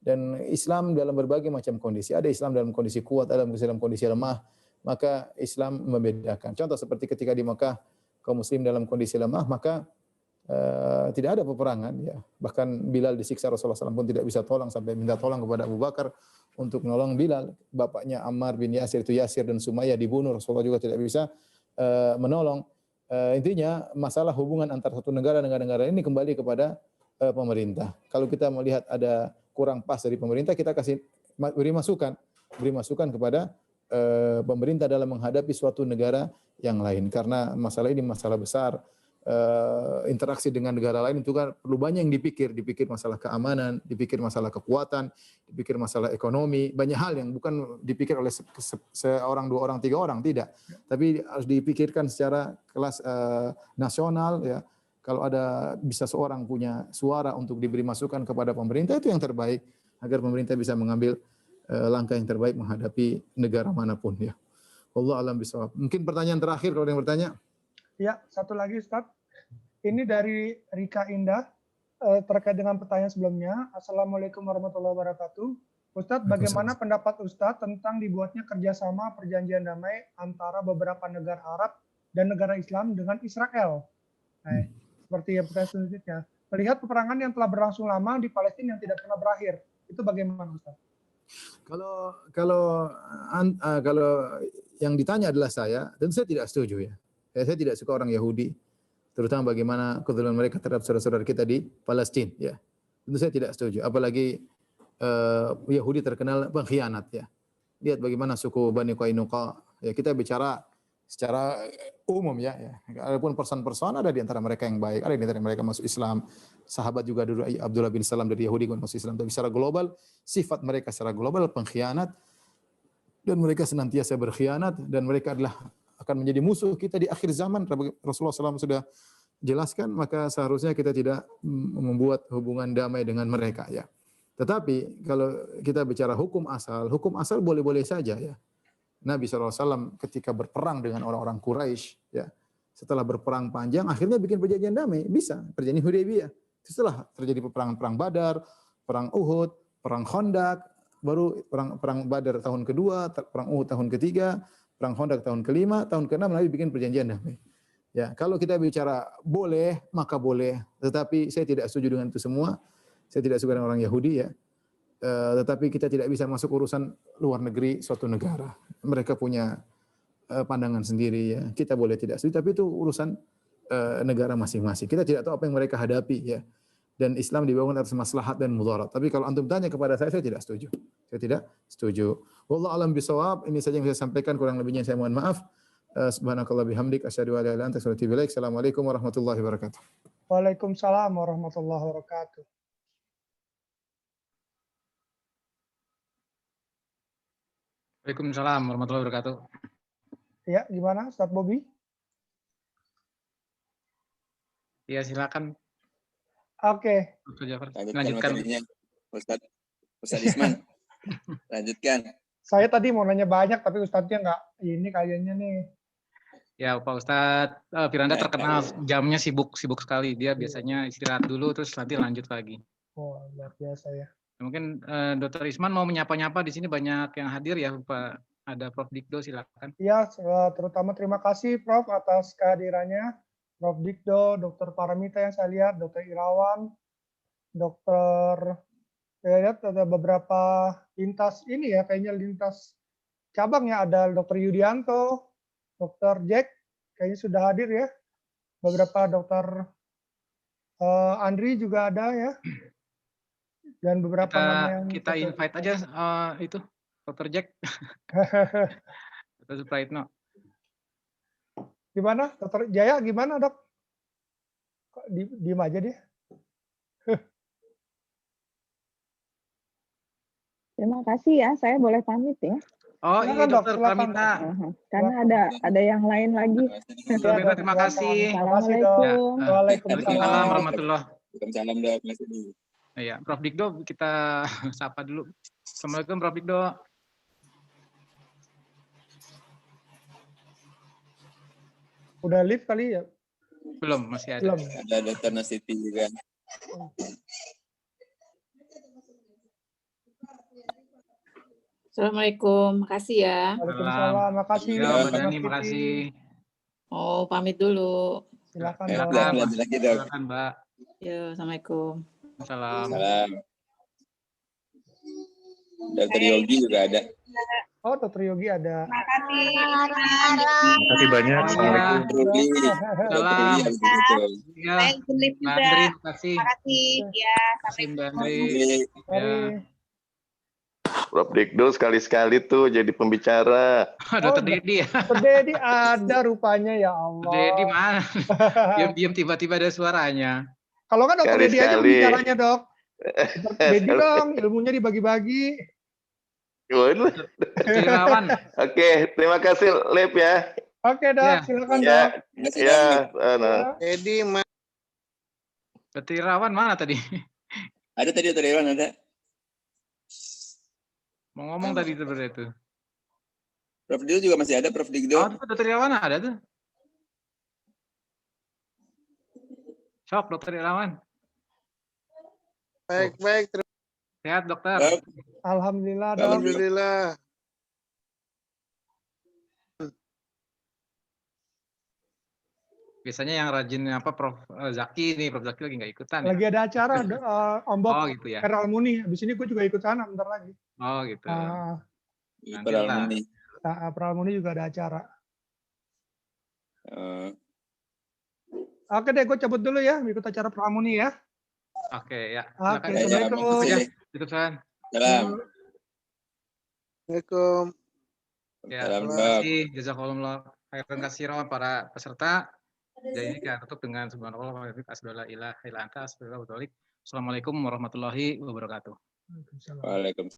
Dan Islam dalam berbagai macam kondisi, ada Islam dalam kondisi kuat, ada dalam kondisi lemah, maka Islam membedakan. Contoh seperti ketika di Mekah kaum muslim dalam kondisi lemah, maka tidak ada peperangan ya. Bahkan Bilal disiksa, Rasulullah SAW pun tidak bisa tolong sampai minta tolong kepada Abu Bakar untuk menolong Bilal. Bapaknya Ammar bin Yasir itu Yasir dan Sumayyah dibunuh, Rasulullah juga tidak bisa menolong. Intinya masalah hubungan antara satu negara dengan negara ini kembali kepada pemerintah. Kalau kita melihat ada kurang pas dari pemerintah, kita beri masukan kepada pemerintah dalam menghadapi suatu negara yang lain. Karena masalah ini masalah besar. Interaksi dengan negara lain itu kan perlu banyak yang dipikir masalah keamanan, dipikir masalah kekuatan, dipikir masalah ekonomi, banyak hal yang bukan dipikir oleh seorang, dua orang, tiga orang, tidak. Tapi harus dipikirkan secara kelas nasional ya. Kalau ada bisa seorang punya suara untuk diberi masukan kepada pemerintah, itu yang terbaik agar pemerintah bisa mengambil langkah yang terbaik menghadapi negara manapun ya. Wallahu a'lam bishawab. Mungkin pertanyaan terakhir kalau ada yang bertanya. Ya, satu lagi Ustaz. Ini dari Rika Indah terkait dengan pertanyaan sebelumnya. Assalamualaikum warahmatullahi wabarakatuh. Ustadz, bagaimana pendapat Ustadz tentang dibuatnya kerjasama perjanjian damai antara beberapa negara Arab dan negara Islam dengan Israel? Nah, seperti yang pertanyaan selanjutnya. Melihat peperangan yang telah berlangsung lama di Palestina yang tidak pernah berakhir, itu bagaimana Ustadz? Kalau yang ditanya adalah saya, tentu saya tidak setuju ya. Saya tidak suka orang Yahudi, terutama bagaimana kezaliman mereka terhadap saudara-saudara kita di Palestina ya. Tentu saya tidak setuju, apalagi Yahudi terkenal pengkhianat ya. Lihat bagaimana suku Bani Qainuqa ya, kita bicara secara umum ya. Adapun person-person ada di antara mereka yang baik, ada di antara mereka masuk Islam. Sahabat juga dulu Abdullah bin Salam dari Yahudi masuk Islam. Tapi secara global sifat mereka secara global pengkhianat dan mereka senantiasa berkhianat dan mereka adalah akan menjadi musuh kita di akhir zaman. Rasulullah SAW sudah jelaskan, maka seharusnya kita tidak membuat hubungan damai dengan mereka ya. Tetapi kalau kita bicara hukum asal boleh-boleh saja ya. Nabi SAW ketika berperang dengan orang-orang Quraisy ya, setelah berperang panjang akhirnya bikin perjanjian damai, bisa perjanjian Hudaybiyah. Setelah terjadi perang Badar, perang Uhud, perang Khandaq, baru perang Badar tahun kedua, perang Uhud tahun ketiga, perang Khandaq tahun kelima, tahun keenam Nabi bikin perjanjian damai. Ya, kalau kita bicara boleh, maka boleh. Tetapi saya tidak setuju dengan itu semua. Saya tidak suka dengan orang Yahudi ya. Tetapi kita tidak bisa masuk urusan luar negeri suatu negara. Mereka punya pandangan sendiri ya. Kita boleh tidak setuju, tapi itu urusan negara masing-masing. Kita tidak tahu apa yang mereka hadapi ya. Dan Islam dibangun atas maslahat dan mudarat. Tapi kalau antum tanya kepada saya tidak setuju. Saya tidak setuju. Wallahu a'lam bishawab. Ini saja yang saya sampaikan, kurang lebihnya saya mohon maaf. Subhanakallah bihamdik asyhadu an la ilaha illa anta astaghfiruka wa atubu ilaik. Assalamualaikum warahmatullahi wabarakatuh. Waalaikumsalam warahmatullahi wabarakatuh. Waalaikumsalam warahmatullahi wabarakatuh. Ya, gimana Ustadz Bobi? Ya, silakan. Oke. Lanjutkan. Ustadz Isman. Lanjutkan. Saya tadi mau nanya banyak, tapi Ustadznya nggak ini kayaknya nih. Ya, Pak Ustadz Firanda terkenal jamnya sibuk sekali. Dia biasanya istirahat dulu, terus nanti lanjut lagi. Oh, luar biasa ya. Mungkin Dr. Isman mau menyapa-nyapa, di sini banyak yang hadir ya, Pak. Ada Prof. Dikdo, silakan. Ya, terutama terima kasih Prof atas kehadirannya. Prof. Dikdo, Dr. Paramita yang saya lihat, Dr. Irawan, Dr. Saya lihat ada beberapa lintas ini ya, kayaknya lintas cabang ya, ada Dr. Yudianto, Dr. Jack, kayaknya sudah hadir ya. Beberapa Dr. Andri juga ada ya. Dan beberapa nama yang kita invite aja itu Dr. Jack. Dr. Supraitno. Gimana Dr. Jaya, gimana dok? Kok diem aja dia? Terima kasih ya, saya boleh pamit ya. Oh iya Silakan, Dok, dokter silakan. Pramita. Karena ada yang lain lagi. Pramita, terima kasih. Assalamualaikum. Ya, Waalaikumsalam. warahmatullahi. Waalaikumsalam dok. Masih dulu. Iya, Prof Dikdo kita sapa dulu. Assalamualaikum Prof Dikdo. Udah live kali ya? Belum, masih ada. Belum. Ada Dr. Nasiti juga. Assalamualaikum, makasih ya. Waalaikumsalam. Makasih. Ya, Dok. Mbak Dani, makasih. Oh, pamit dulu. Silakan, Ya, Dok. lanjut lagi dok. Silakan Mbak. Yo, Assalamualaikum. Salam. Salam. Dr. Yogi juga ada. Oh, Dr. Yogi ada. Terima kasih banyak. Assalamualaikum. Dr. Ruli. Dr. Salam. Ruli habis itu. Ya, Saya izin live Mbak juga. Andri, makasih. Makasih. Ya, Makasih Mbak Dr. Andri. Ruli. Mari. Prof Dikdo sekali-sekali tuh jadi pembicara. Dokter Dedi ya. Dr. Dedi ada rupanya, ya Allah. Dedi mana? Diam-diam tiba-tiba ada suaranya. Kalau kan Dr. Dedi aja Sekali-sekali. pembicaranya, Dok. Dr. Dedi dong, ilmunya dibagi-bagi. Waduh. Irawan. Oke, terima kasih Lep ya. Oke, Dok. Ya. Silakan, Ya, Dok. Masih ya. ada. Dokter Irawan mana tadi? Ada tadi Dr. Irwan ada. Mau ngomong tadi sebenarnya itu. Prof Digdo juga masih ada. Prof Digdo. Oh, tuh Dokter Irawan ada tuh. Sok Dokter Irawan. Baik. Sehat dokter. Dok. Alhamdulillah, Dok. Alhamdulillah. Biasanya yang rajin apa Prof Zaki nih, Prof Zaki lagi nggak ikutan ya? Lagi ada acara, Om Bob. Oh gitu ya. Heral Muni. Habis ini gue juga ikut sana bentar lagi. Oh gitu. Di Nanti Peral lah. Muni. Heral Muni juga ada acara. Eh, Oke deh, gue cabut dulu ya. Ikut acara Heral Muni ya. Oke ya. Oke, Silakan. ya, Assalamualaikum. makasih Ya, deh. itu kan. Salam. Assalamualaikum. Ya, Salam, terima Dok. kasih jazakallah khairan katsiran para peserta. Jadi ini kita tutup dengan subhanallah wa bihamdihi asyhadu an la ilaha illa anta astaghfiruka wa atubu ilaik. Assalamualaikum warahmatullahi wabarakatuh. Waalaikumsalam. Waalaikumsalam.